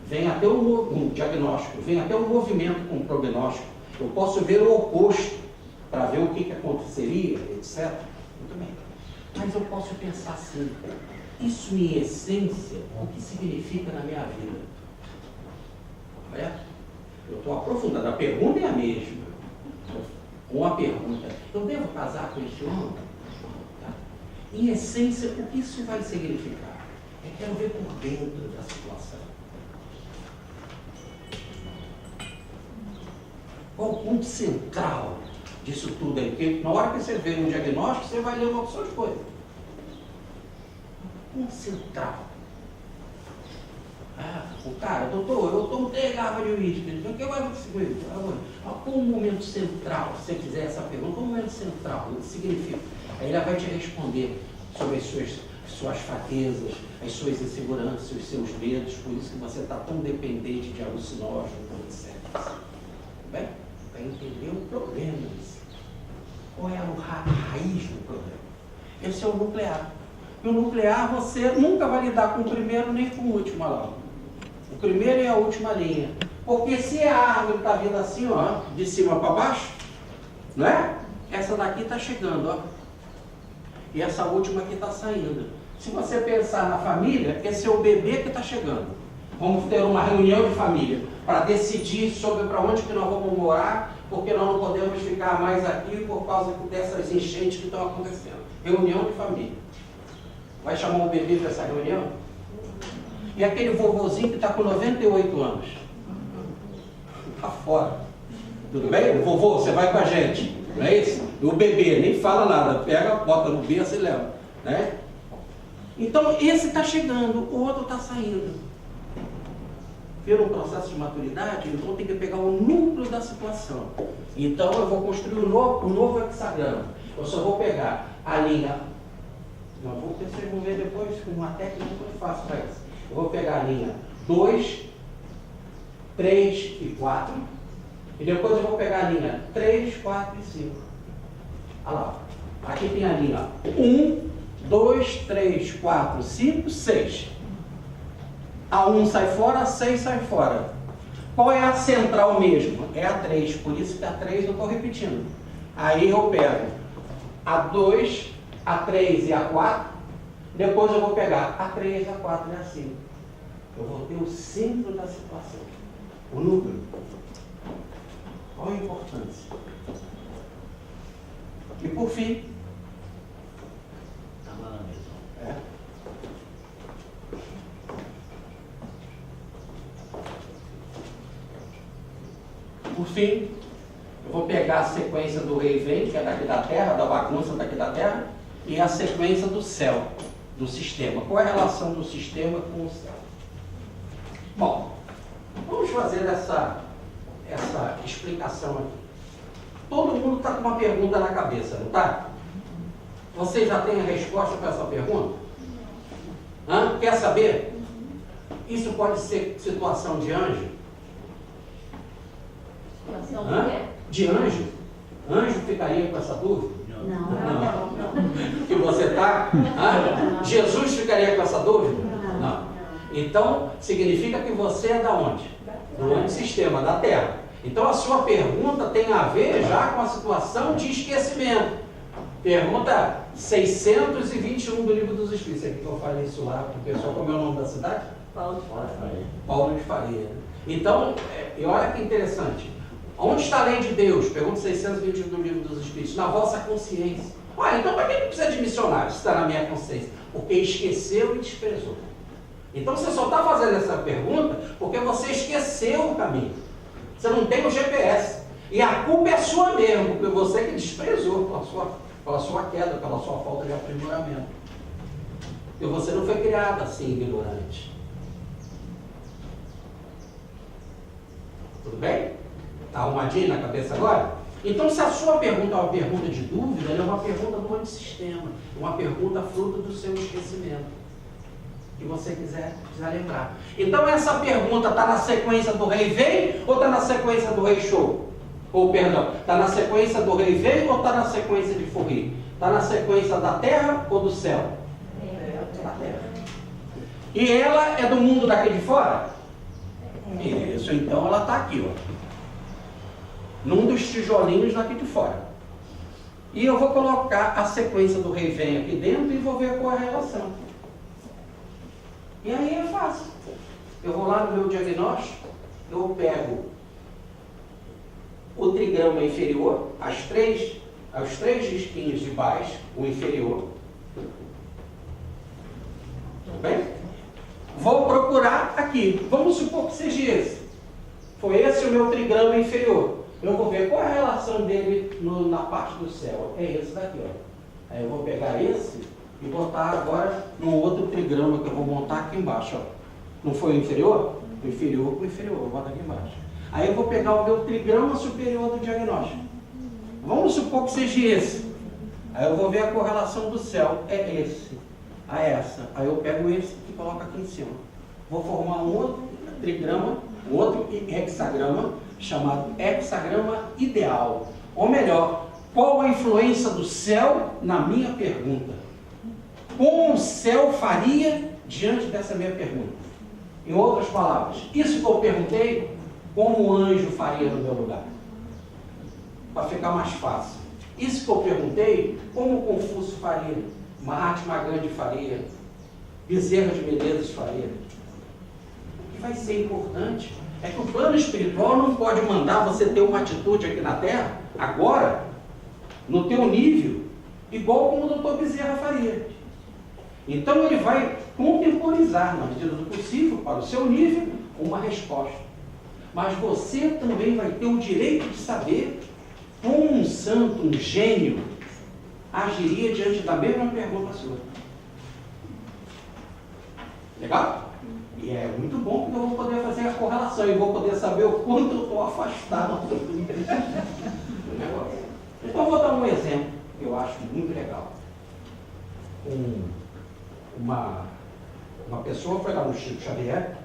Vem até um diagnóstico, vem até um movimento com um prognóstico. Eu posso ver o oposto para ver o que aconteceria, etc. Muito bem. Mas eu posso pensar assim: isso em essência, o que significa na minha vida? Correto? Eu estou aprofundando. A pergunta é a mesma. Uma pergunta: eu devo casar com este homem? Tá? Em essência, o que isso vai significar? Eu quero ver por dentro da situação. Qual o ponto central disso tudo aí? Porque na hora que você vê um diagnóstico, você vai ler uma opção de coisa. O ponto central. O cara, doutor, eu tomei garrafa de uísque. O que vai acontecer? Qual o momento central, se você fizer essa pergunta, qual o momento central? O que significa? Aí ela vai te responder sobre as suas fraquezas, as suas inseguranças, os seus medos, por isso que você está tão dependente de alucinógenos, etc. Bem? Para entender o problema disso. Qual é a raiz do problema? Esse é o nuclear. E o nuclear você nunca vai lidar com o primeiro nem com o último, olha lá. O primeiro e a última linha. Porque se a árvore está vindo assim, ó, de cima para baixo, não é? Essa daqui está chegando, ó. E essa última aqui está saindo. Se você pensar na família, esse é o bebê que está chegando. Vamos ter uma reunião de família para decidir sobre para onde que nós vamos morar, porque nós não podemos ficar mais aqui por causa dessas enchentes que estão acontecendo. Reunião de família. Vai chamar o bebê para essa reunião? E aquele vovozinho que está com 98 anos? Está fora. Tudo bem? Vovô, você vai com a gente. Não é isso? E o bebê nem fala nada. Pega, bota no berço e leva. Né? Então, esse está chegando, o outro está saindo. Ver um processo de maturidade, então tem que pegar o núcleo da situação. Então, eu vou construir um novo hexagrama. Eu só vou pegar a linha. Não, vocês vão ver depois com uma técnica muito fácil para isso. Eu vou pegar a linha 2, 3 e 4. E depois eu vou pegar a linha 3, 4 e 5. Olha lá. Aqui tem a linha 1, 2, 3, 4, 5, 6. A 1 sai fora, a 6 sai fora. Qual é a central mesmo? É a 3. Por isso que a 3 eu estou repetindo. Aí eu pego a 2, a 3 e a 4. Depois eu vou pegar a 3, a 4 e a 5. Eu vou ter o centro da situação. O núcleo. Qual a importância? E por fim, por fim, eu vou pegar a sequência do rei vem, que é daqui da terra, da bagunça daqui da terra, e a sequência do céu, do sistema. Qual é a relação do sistema com o céu? Bom, vamos fazer essa explicação aqui. Todo mundo está com uma pergunta na cabeça, não está? Você já tem a resposta para essa pergunta? Hã? Quer saber? Isso pode ser situação de anjo? Hã? De anjo? Anjo ficaria com essa dúvida? Não. Que você está? Jesus ficaria com essa dúvida? Não. Então, significa que você é da onde? Do antissistema, da Terra. Então, a sua pergunta tem a ver já com a situação de esquecimento. Pergunta 621 do Livro dos Espíritos. É que eu falei isso lá para o pessoal. Como é o nome da cidade? Paulo de Faria. Paulo de Faria. Então, e olha que interessante. Onde está a lei de Deus? Pergunta 621 do Livro dos Espíritos. Na vossa consciência. Então para que precisa de missionário? Está na minha consciência. Porque esqueceu e desprezou. Então você só está fazendo essa pergunta porque você esqueceu o caminho. Você não tem o GPS. E a culpa é sua mesmo, porque você que desprezou pela sua queda, pela sua falta de aprimoramento. E você não foi criado assim, ignorante. Tudo bem? Está arrumadinho na cabeça agora? Então, se a sua pergunta é uma pergunta de dúvida, ela é uma pergunta do antissistema, uma pergunta fruto do seu esquecimento, que você quiser lembrar. Então, essa pergunta está na sequência do rei vem ou está na sequência do rei show? Ou, perdão, está na sequência do rei vem ou está na sequência de Fourier? Está na sequência da terra ou do céu? Da terra. E ela é do mundo daqui de fora? Isso, então ela está aqui, ó. Num dos tijolinhos daqui de fora. E eu vou colocar a sequência do rei vem aqui dentro e vou ver qual é a relação. E aí é fácil. Eu vou lá no meu diagnóstico, eu pego o trigrama inferior, os três risquinhos de baixo, o inferior. Tudo bem? Vou procurar aqui. Vamos supor que seja esse. Foi esse o meu trigrama inferior. Eu vou ver qual é a relação dele na parte do céu. É esse daqui, ó. Aí eu vou pegar esse e botar agora no outro trigrama que eu vou montar aqui embaixo, ó. Não foi o inferior? O inferior com o inferior, eu boto aqui embaixo. Aí eu vou pegar o meu trigrama superior do diagnóstico. Vamos supor que seja esse. Aí eu vou ver a correlação do céu. É esse. A essa. Aí eu pego esse e coloco aqui em cima. Vou formar um outro trigrama, um outro hexagrama, chamado hexagrama ideal. Ou melhor, Qual a influência do céu na minha pergunta? Como o céu faria diante dessa minha pergunta? Em outras palavras, isso que eu perguntei, como o anjo faria no meu lugar? Para ficar mais fácil. Isso que eu perguntei, como Confúcio faria? Mahatma Gandhi faria? Bezerra de Menezes faria? O que vai ser importante é que o plano espiritual não pode mandar você ter uma atitude aqui na Terra, agora, no teu nível, igual como o doutor Bezerra faria. Então ele vai contemporizar, na medida do possível, para o seu nível, uma resposta. Mas você também vai ter o direito de saber como um santo, um gênio, agiria diante da mesma pergunta sua. Legal? E é muito bom porque eu vou poder fazer a correlação e vou poder saber o quanto eu estou afastado do negócio. Então eu vou dar um exemplo que eu acho muito legal. Uma pessoa foi lá no Chico Xavier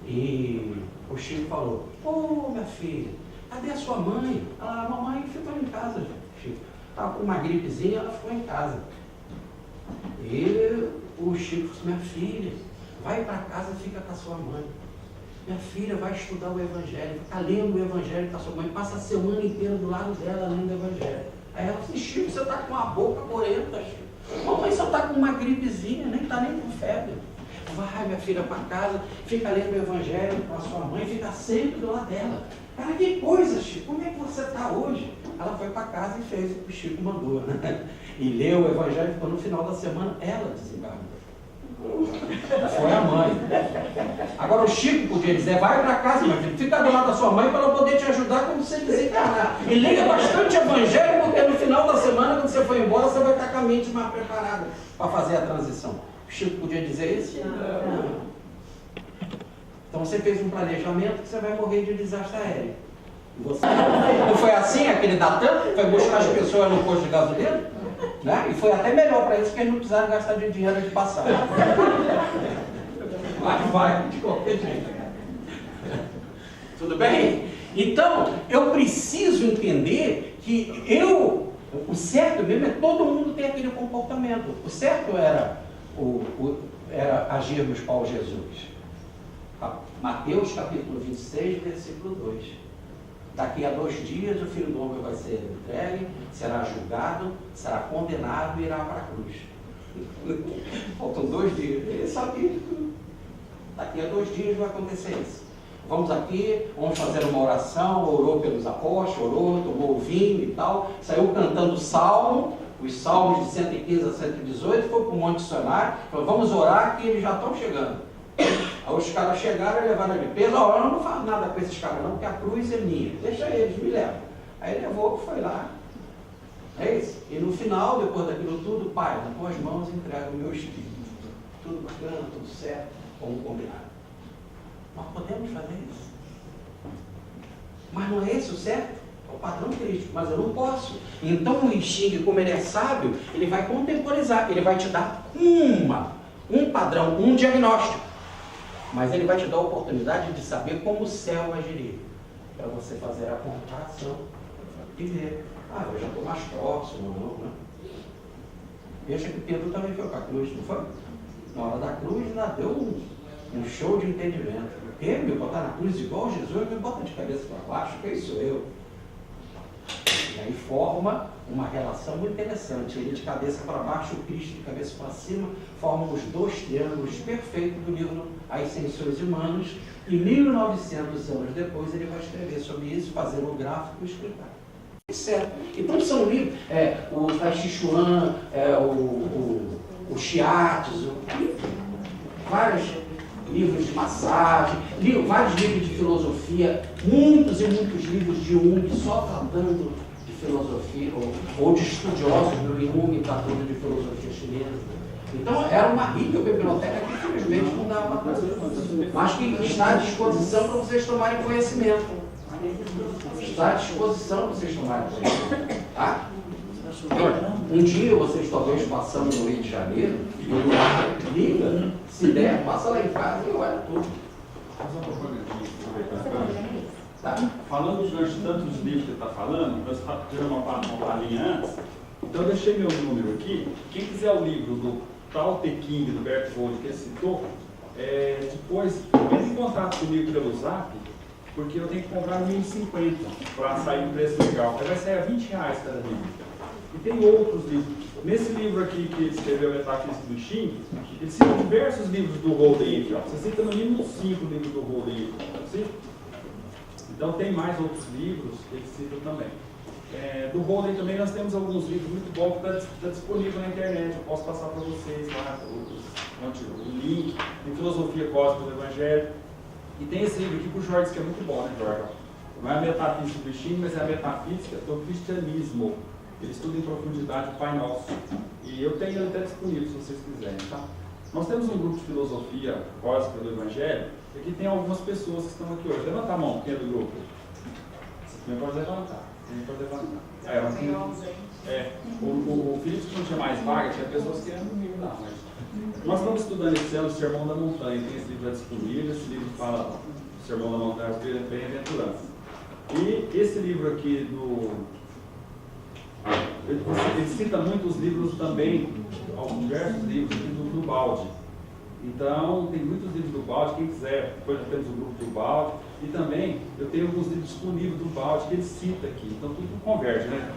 e o Chico falou: "Ô, minha filha, cadê a sua mãe?" A mamãe ficou em casa, Chico. Estava com uma gripezinha, ela ficou em casa. E o Chico disse: "Minha filha, vai para casa e fica com a sua mãe. Minha filha, vai estudar o Evangelho, fica lendo o Evangelho com a sua mãe, passa a semana inteira do lado dela lendo o Evangelho." Aí ela disse: "Chico, você está com a boca correnta, Chico. Mamãe só está com uma gripezinha, nem está nem com febre. Vai, minha filha, para casa, fica lendo o Evangelho com a sua mãe, fica sempre do lado dela." Cara, que coisa, Chico, como é que você está hoje? Ela foi para casa e fez o que o Chico mandou, né? E leu o Evangelho, ficou no final da semana, ela desencarnou. Foi a mãe. Agora o Chico podia dizer: "Vai para casa, meu filho, fica do lado da sua mãe para ela poder te ajudar quando você desencarnar. E leia bastante Evangelho, porque no final da semana, quando você for embora, você vai estar com a mente mais preparada para fazer a transição." O Chico podia dizer isso? Não. Então você fez um planejamento que você vai morrer de desastre aéreo. Você... Não foi assim aquele Natan? Foi buscar as pessoas no posto de gasolina? Né? E foi até melhor para eles, porque eles não precisaram gastar de dinheiro de passagem. Mas vai, de qualquer jeito. Tudo bem? Então, eu preciso entender que o certo mesmo é todo mundo ter aquele comportamento. O certo era agirmos para o Jesus. Mateus capítulo 26, versículo 2. Daqui a 2 dias o Filho do Homem vai ser entregue, será julgado, será condenado e irá para a cruz. Faltam 2 dias. Ele sabia que daqui a 2 dias vai acontecer isso. Vamos aqui, vamos fazer uma oração, orou pelos apóstolos, orou, tomou o vinho e tal, saiu cantando salmo, os salmos de 115 a 118, foi para o Monte Sinai, falou: "Vamos orar que eles já estão chegando." Aí os caras chegaram e levaram ele peso. "Ó, eu não faço nada com esses caras não, porque a cruz é minha, deixa eles, me levam." Aí ele levou, foi lá. É isso. E no final, depois daquilo tudo: "Pai, nas tuas mãos entrego o meu espírito." Tudo bacana, tudo certo, como combinado. Nós podemos fazer isso. Mas não é esse o certo? É o padrão crítico. Mas eu não posso. Então o Xing, como ele é sábio, ele vai contemporizar, ele vai te dar um padrão, um diagnóstico. Mas ele vai te dar a oportunidade de saber como o céu agiria. Para você fazer a comparação e ver: eu já estou mais próximo ou não, né? Veja que Pedro também foi para a cruz, não foi? Na hora da cruz ainda deu um show de entendimento. Porque me botar na cruz igual Jesus, me bota de cabeça para baixo, quem sou eu? E aí forma uma relação muito interessante. Ele de cabeça para baixo, o Cristo de cabeça para cima, formam os 2 triângulos perfeitos do livro As Ascensões Humanas. E 1900 anos depois ele vai escrever sobre isso, fazer um gráfico e explicar. Certo. Então são livros, o Tai Chi Chuan, o Shiatsu, vários livros de massagem, vários livros de filosofia, muitos e muitos livros de Jung só tratando de filosofia, ou de estudiosos do Jung tratando de filosofia chinesa. Então era uma rica biblioteca que infelizmente não dava para tudo, mas que está à disposição para vocês tomarem conhecimento. Está à disposição para vocês tomarem conhecimento. Tá? Um dia vocês talvez passando no Rio de Janeiro, liga, se der, passa lá em casa e olha tudo. Tá. Falando durante tantos livros que ele está falando, nós tiramos uma palhinha antes, então eu deixei meu número aqui. Quem quiser o livro do Tao Te Ching, do Bert Gold, que ele citou, depois entre em contato comigo pelo Zap, porque eu tenho que comprar no 1.050 para sair um preço legal. Aí vai sair a R$20 cada livro. E tem outros livros. Nesse livro aqui que ele escreveu, Metafísica do Xing, ele cita diversos livros do Golden. Você cita no mínimo 5 livros do Golden. Então tem mais outros livros que ele cita também. Do Golden também nós temos alguns livros muito bons que está disponível na internet. Eu posso passar para vocês lá o link. Tem Filosofia Cósmica do Evangelho. E tem esse livro aqui que o Jorge diz que é muito bom, né, Jorge? Não é a metafísica do Xing, mas é a metafísica do cristianismo. Ele estuda em profundidade o Pai Nosso. E eu tenho ele até disponível, se vocês quiserem, tá? Nós temos um grupo de filosofia cósmica do Evangelho, e aqui tem algumas pessoas que estão aqui hoje. Levanta a mão, quem é do grupo? Você também pode levantar. O Felipe, que não tinha mais vaga, tinha pessoas que eram comigo lá, mas... Nós estamos estudando esse ano o Sermão da Montanha, tem esse livro disponível, esse livro fala do Sermão da Montanha, as Bem-aventuranças. E esse livro aqui ele cita muitos livros também, diversos livros aqui do Balde. Então, tem muitos livros do Balde, quem quiser, depois nós temos o grupo do Balde. E também, eu tenho alguns livros disponíveis do Balde que ele cita aqui. Então, tudo converge, né?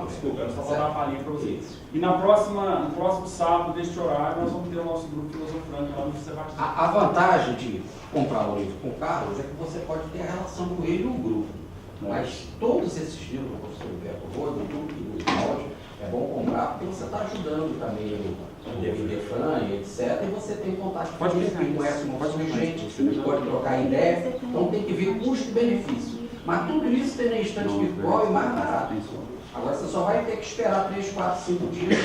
Desculpa, eu só vou dar uma palhinha para vocês. E no próximo sábado, deste horário, nós vamos ter o nosso grupo Filosofrando lá no Sebastião. A vantagem de comprar o livro com o Carlos é que você pode ter a relação com ele e o grupo. Mas todos esses livros do professor Humberto Rodo, tudo que no áudio, é bom comprar porque você está ajudando também o Defran, etc. E você tem contato com ele, que conhece um monte de gente, pode trocar ideia. Então tem que ver custo e benefício. Mas tudo isso tem na estante virtual e mais barato. Agora você só vai ter que esperar 3, 4, 5 dias.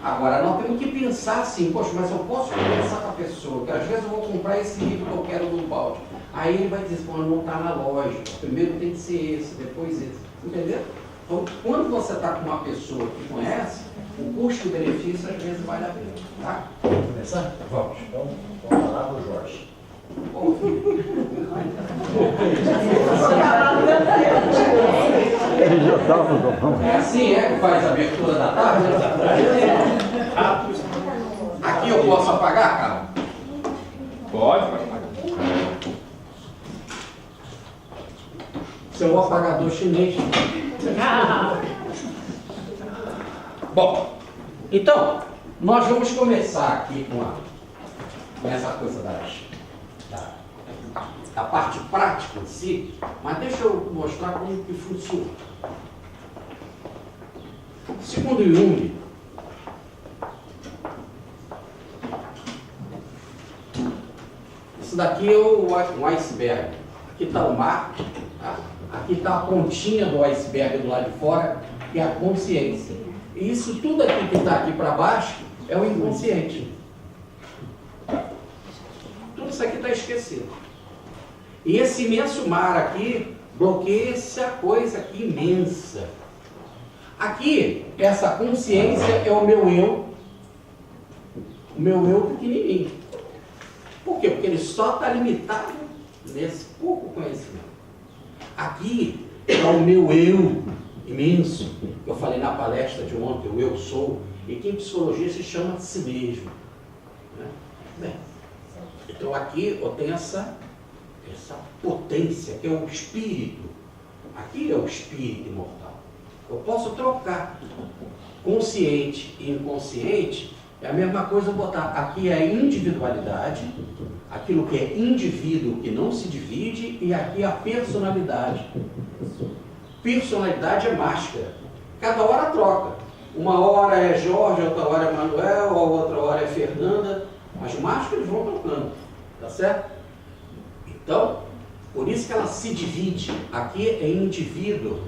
Agora nós temos que pensar assim, poxa, mas eu posso conversar com a pessoa, que às vezes eu vou comprar esse livro que eu quero no balde. Aí ele vai dizer, pô, não está na loja, primeiro tem que ser esse, depois esse, entendeu? Então, quando você está com uma pessoa que conhece, o custo e o benefício às vezes vale a pena, tá? Começar? Vamos. Então, vamos lá para o Jorge. Ele já estava. É assim, que faz a abertura da tarde? Aqui eu posso apagar, cara? Pode. Seu apagador chinês. Bom, então, nós vamos começar aqui com essa coisa da parte prática em si, mas deixa eu mostrar como que funciona. Segundo Jung, isso daqui é um iceberg. Aqui está o mar, tá? Aqui está a pontinha do iceberg do lado de fora, que é a consciência. E isso tudo aqui que está aqui para baixo é o inconsciente. Tudo isso aqui está esquecido. E esse imenso mar aqui bloqueia essa coisa aqui imensa. Aqui, essa consciência é o meu eu pequenininho. Por quê? Porque ele só está limitado nesse pouco conhecimento. Aqui está o meu eu imenso, que eu falei na palestra de ontem, o eu sou, e que em psicologia se chama de si mesmo. Né? Bem, então aqui eu tenho essa potência, que é o espírito. Aqui é o espírito imortal. Eu posso trocar consciente e inconsciente, é a mesma coisa eu botar aqui é a individualidade, aquilo que é indivíduo que não se divide, e aqui a personalidade. Personalidade é máscara. Cada hora troca. Uma hora é Jorge, outra hora é Manuel, a outra hora é Fernanda. As máscaras vão trocando. Tá certo? Então, por isso que ela se divide. Aqui é indivíduo.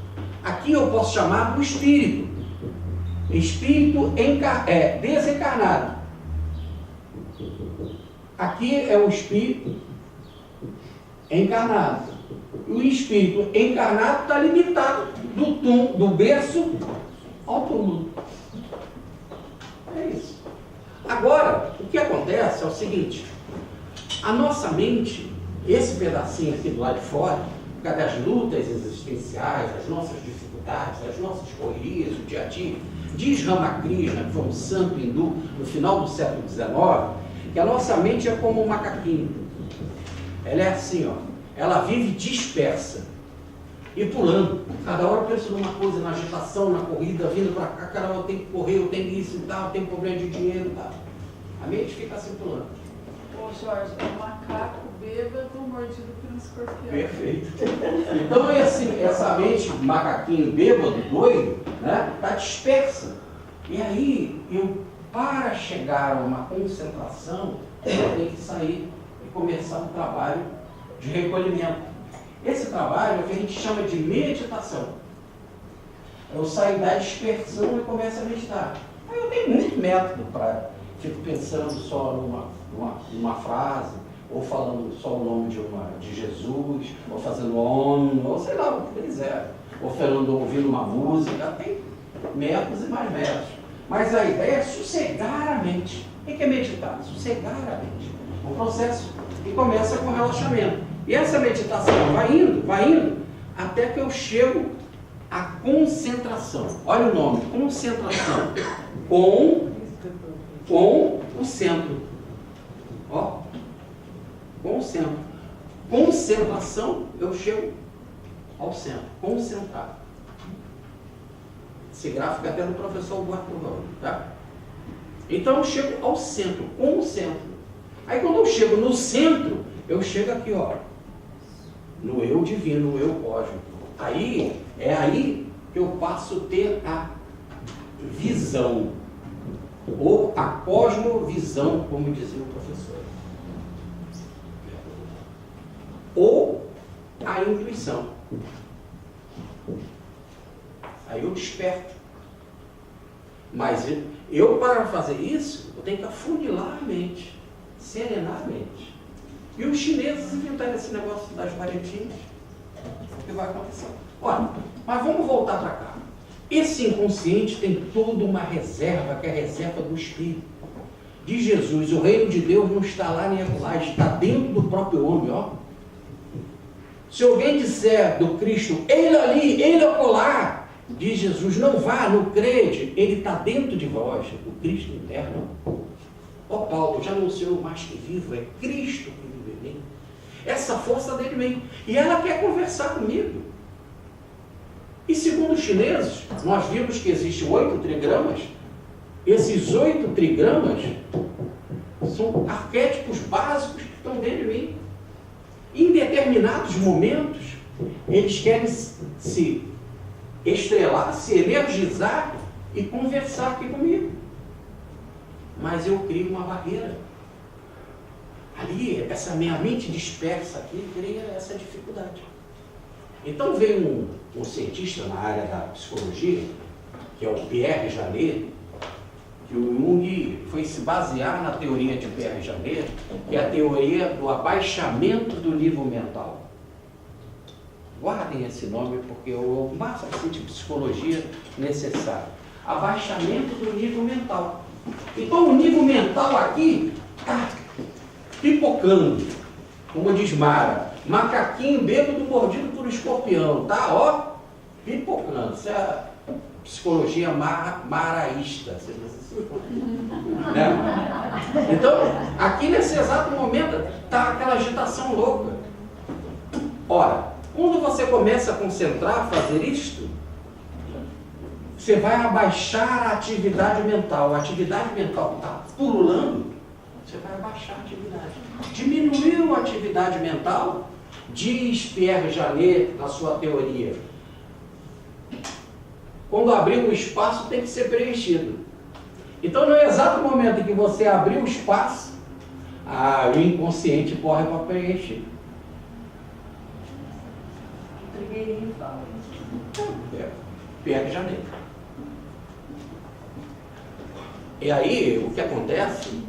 Aqui eu posso chamar do espírito. Espírito desencarnado. Aqui é o espírito encarnado. O espírito encarnado está limitado do berço ao túmulo. É isso. Agora, o que acontece é o seguinte: a nossa mente, esse pedacinho aqui do lado de fora, por causa das lutas existenciais, das nossas dificuldades, das nossas correrias, o dia a dia. Diz Ramakrishna, que foi um santo hindu no final do século XIX, que a nossa mente é como um macaquinho. Ela é assim, ó, ela vive dispersa e pulando. Cada hora pensa numa coisa, na agitação, na corrida, vindo para cá, cara, eu tenho que correr, eu tenho isso e tal, eu tenho problema de dinheiro e tal. A mente fica assim pulando. Ô Jorge, é um macaco bêbado mordido por um escorpião. Perfeito. Então essa mente, macaquinho bêbado, doido, né, está dispersa. E aí, para chegar a uma concentração, eu tenho que sair e começar um trabalho de recolhimento. Esse trabalho é o que a gente chama de meditação. Eu saio da dispersão e começo a meditar. Aí eu tenho muito método para... Fico pensando só numa frase, ou falando só o nome de Jesus, ou fazendo OM, ou sei lá, o que quiser. Ou ouvindo uma música. Tem métodos e mais métodos. Mas a ideia é sossegar a mente. O que é meditar? Sossegar a mente. Um processo que começa com relaxamento. E essa meditação vai indo, até que eu chego à concentração. Olha o nome, concentração. Com o centro. Ó, com o centro. Concentração, eu chego ao centro. Concentrar. Esse gráfico é até do professor Alberto Ramos, tá? Então eu chego ao centro, com o centro. Aí quando eu chego no centro, eu chego aqui, ó, no eu divino, no eu cósmico. Aí, é aí que eu passo a ter a visão, ou a cosmovisão, como dizia o professor. Ou a intuição. Aí eu desperto. Mas eu para fazer isso, eu tenho que afunilar a mente, serenar a mente. E os chineses inventaram esse negócio das varetinhas. O que vai acontecer? Olha, mas vamos voltar para cá. Esse inconsciente tem toda uma reserva, que é a reserva do Espírito. Diz Jesus, o reino de Deus não está lá nem lá, está dentro do próprio homem, ó. Se alguém disser do Cristo, ele ali, ele acolá, diz Jesus, não vá, não crede, ele está dentro de vós, o Cristo interno. Ó Paulo, já não sou eu mais que vivo, é Cristo que vive em mim. Essa força dele vem. E ela quer conversar comigo. E segundo os chineses, nós vimos que existem 8 trigramas. Esses 8 trigramas são arquétipos básicos que estão dentro de mim. Em determinados momentos, eles querem se estrelar, se energizar e conversar aqui comigo. Mas eu crio uma barreira. Ali, essa minha mente dispersa aqui, cria essa dificuldade. Então veio um cientista na área da psicologia, que é o Pierre Janet, que o Jung foi se basear na teoria de Pierre Janet, que é a teoria do abaixamento do nível mental. Guardem esse nome, porque é o máximo assim, de psicologia necessário. Abaixamento do nível mental. Então o nível mental aqui está pipocando, como diz Mara, macaquinho bêbado mordido por escorpião, tá, ó, pipocando. Isso é a psicologia maraísta, né? Então, aqui nesse exato momento, está aquela agitação louca. Ora, quando você começa a concentrar, a fazer isto, você vai abaixar a atividade mental. A atividade mental está pululando, você vai abaixar a atividade. Diminuiu a atividade mental, diz Pierre Janet na sua teoria. Quando abrir um espaço, tem que ser preenchido. Então, no exato momento em que você abrir o espaço, o inconsciente corre para preencher. O trigueirinho fala isso. Pierre Janet. E aí, o que acontece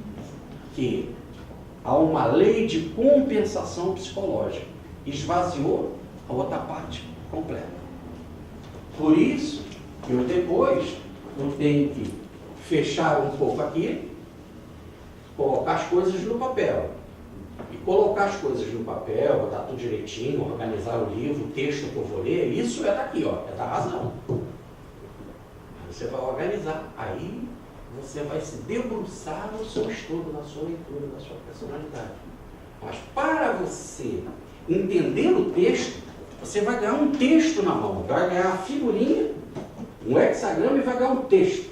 que há uma lei de compensação psicológica. Esvaziou a outra parte completa. Por isso, eu depois tenho que fechar um pouco aqui, colocar as coisas no papel. E colocar as coisas no papel, botar tudo direitinho, organizar o livro, o texto que eu vou ler, isso é daqui, ó, é da razão. Você vai organizar, aí você vai se debruçar no seu estudo, na sua leitura, na sua personalidade. Mas para você entender o texto, você vai ganhar um texto na mão, vai ganhar a figurinha, um hexagrama e vai ganhar um texto.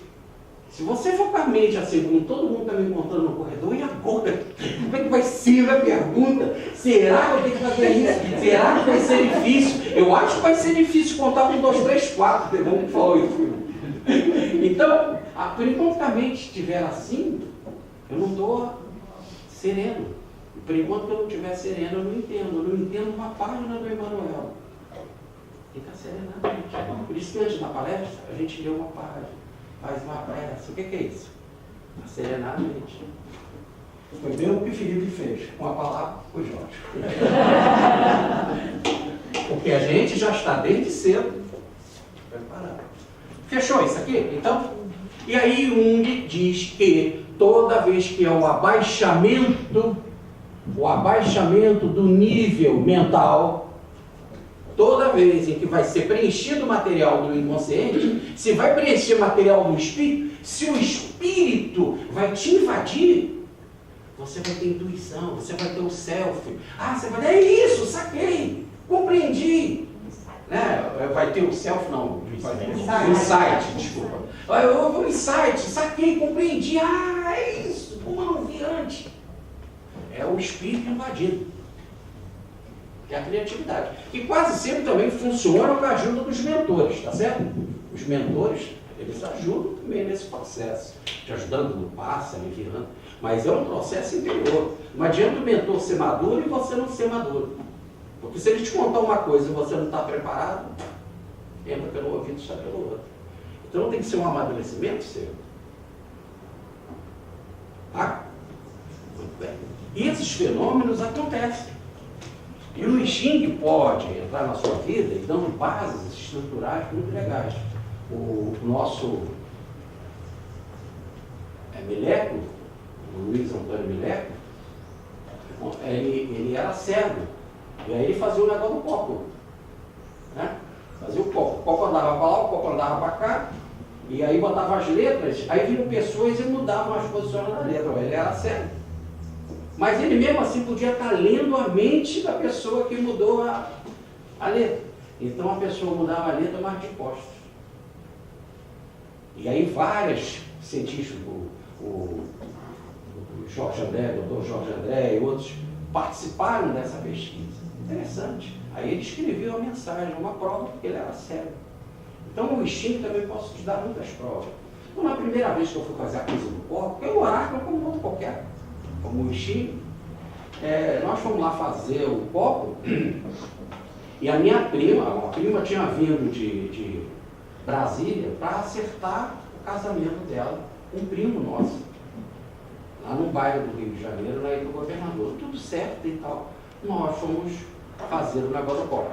Se você for com a mente assim, como todo mundo está me encontrando no corredor, e agora? Como é que vai ser a pergunta? Será que eu tenho que fazer isso? Será que vai ser difícil? Eu acho que vai ser difícil contar 1, 2, 3, 4, vamos falar isso. Então, por enquanto que a mente estiver assim, eu não estou sereno. Por enquanto que eu não estiver sereno, eu não entendo uma página do Emmanuel. Fica serenamente. Por isso que antes da palestra, a gente lê uma página, faz uma prece. O que é isso? Serenar a mente. Foi bem o que o Felipe fez, com a palavra o Jorge. Porque a gente já está desde cedo preparado. Fechou isso aqui? Então, e aí Jung diz que toda vez que é o abaixamento do nível mental, toda vez em que vai ser preenchido o material do inconsciente, se vai preencher o material do espírito, se o espírito vai te invadir, você vai ter intuição, você vai ter o self. Ah, você vai dizer, é isso, saquei, compreendi. Né? Vai ter o self, não, insight, desculpa. O insight, saquei, compreendi, é isso, como eu não vi antes. É o espírito invadido. É a criatividade. Que quase sempre também funciona com a ajuda dos mentores, tá certo? Os mentores, eles ajudam também nesse processo, te ajudando no passe, aliviando. Mas é um processo interior. Não adianta o mentor ser maduro e você não ser maduro. Porque se ele te contar uma coisa e você não está preparado, entra pelo ouvido e sai pelo outro. Então tem que ser um amadurecimento seu. Tá? Muito bem. E esses fenômenos acontecem. E o Xing pode entrar na sua vida e dando bases estruturais muito legais. O nosso Mileco, o Luiz Antônio Mileco, ele era cego. E aí ele fazia o negócio do copo. Né? Fazia o copo andava para lá, o copo andava para cá, e aí botava as letras, aí vinham pessoas e mudavam as posições da letra. Ele era cego. Mas ele mesmo assim podia estar lendo a mente da pessoa que mudou a letra. Então a pessoa mudava a letra, mas de costas. E aí vários cientistas, o Jorge André, o doutor Jorge André e outros, participaram dessa pesquisa. Interessante. Aí ele escreveu a mensagem, uma prova, porque ele era cego. Então o Xing também posso te dar muitas provas. Então, na primeira vez que eu fui fazer a coisa do corpo, eu oráculo como outro qualquer, como o Xing, nós fomos lá fazer o copo, e a minha prima tinha vindo de Brasília para acertar o casamento dela, um primo nosso, lá no bairro do Rio de Janeiro, na ilha do governador, tudo certo e tal. Nós fomos fazer o negócio do copo.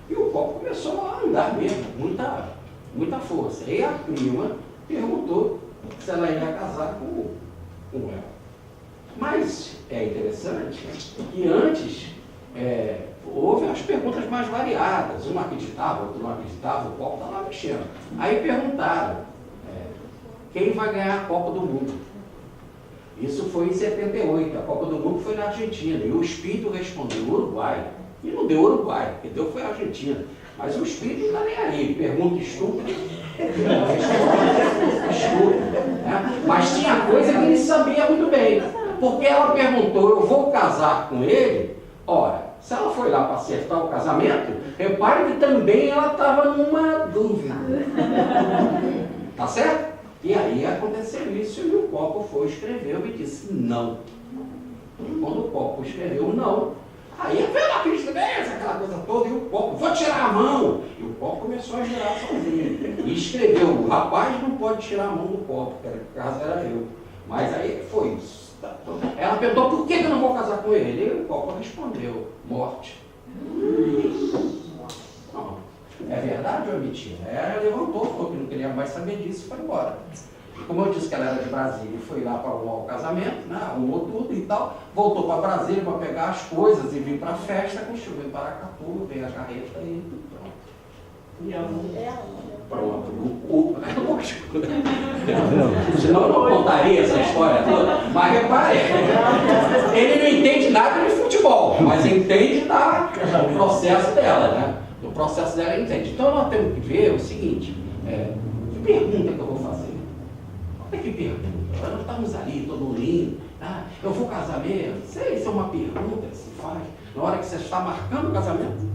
E o copo começou a andar mesmo, muita força. E a prima perguntou se ela ia casar com ela. Mas é interessante que antes houve as perguntas mais variadas. Um acreditava, outro não acreditava, o copo estava lá mexendo. Aí perguntaram, quem vai ganhar a Copa do Mundo? Isso foi em 78, a Copa do Mundo foi na Argentina. E o espírito respondeu, Uruguai. E não deu Uruguai, quem deu foi a Argentina. Mas o espírito não está nem aí, pergunta estúpida. Né? Mas tinha coisa que ele sabia muito bem. Porque ela perguntou, eu vou casar com ele? Ora, se ela foi lá para acertar o casamento, repare que também ela estava numa dúvida. Tá certo? E aí aconteceu isso e o copo foi, escreveu e disse não. E quando o copo escreveu não, aí veio a crise, aquela coisa toda, e o copo, vou tirar a mão! E o copo começou a girar sozinho. E escreveu, o rapaz não pode tirar a mão do copo, que no caso era eu. Mas aí foi isso. Ela perguntou, por que eu não vou casar com ele? E o copo respondeu, morte. Não. É verdade ou é mentira? Ela levantou, falou que não queria mais saber disso e foi embora. Como eu disse que ela era de Brasília e foi lá para arrumar o casamento, né? Arrumou tudo e tal, voltou para Brasília para pegar as coisas e vir para a festa, quando chegou em Paracatu, veio a carreta e tudo pronto. E ela pronto. Senão eu não contaria essa história toda. Mas repare, ele não entende nada de futebol, mas entende do processo dela, né? Do processo dela ele entende. Então nós temos que ver o seguinte, que pergunta que eu vou fazer? Olha que pergunta. Nós estamos ali, todo lindo. Ah, eu vou casar mesmo? Isso é uma pergunta que se faz na hora que você está marcando o casamento.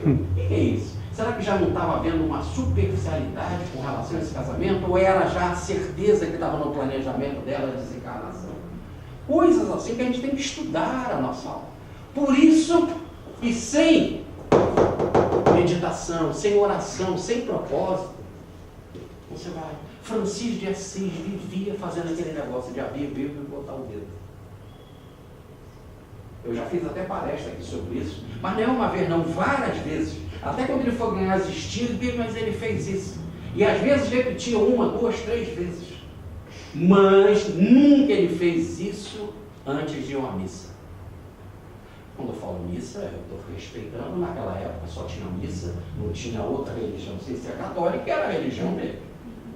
O que é isso? Será que já não estava havendo uma superficialidade com relação a esse casamento? Ou era já a certeza que estava no planejamento dela a desencarnação? Coisas assim que a gente tem que estudar a nossa alma. Por isso, e sem meditação, sem oração, sem propósito, você vai. Francisco de Assis vivia fazendo aquele negócio de abrir a Bíblia e botar o dedo. Eu já fiz até palestra aqui sobre isso, mas não é uma vez, não, várias vezes. Até quando ele foi ganhar as estirpes, mas ele fez isso. E às vezes repetia 1, 2, 3 vezes. Mas nunca ele fez isso antes de uma missa. Quando eu falo missa, eu estou respeitando, naquela época só tinha missa, não tinha outra religião, sem ser católica, era a religião dele.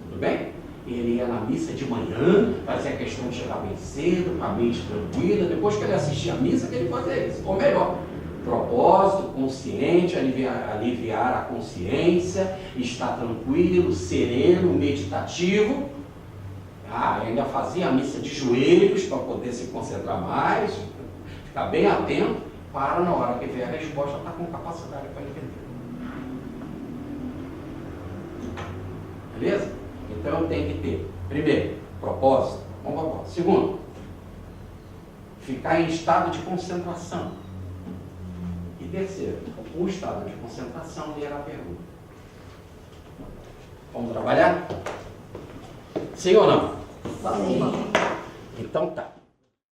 Tudo bem? Ele ia na missa de manhã, fazia questão de chegar bem cedo, com a mente tranquila, depois que ele assistia a missa, que ele fazia isso. Ou melhor, propósito, consciente, aliviar a consciência, estar tranquilo, sereno, meditativo. Ainda fazia a missa de joelhos para poder se concentrar mais, ficar bem atento, para na hora que vier a resposta estar com capacidade para entender. Beleza? Então eu tenho que ter, primeiro, propósito, bom propósito. Segundo, ficar em estado de concentração. E terceiro, o estado de concentração era a pergunta. Vamos trabalhar? Sim ou não? Sim. Então tá.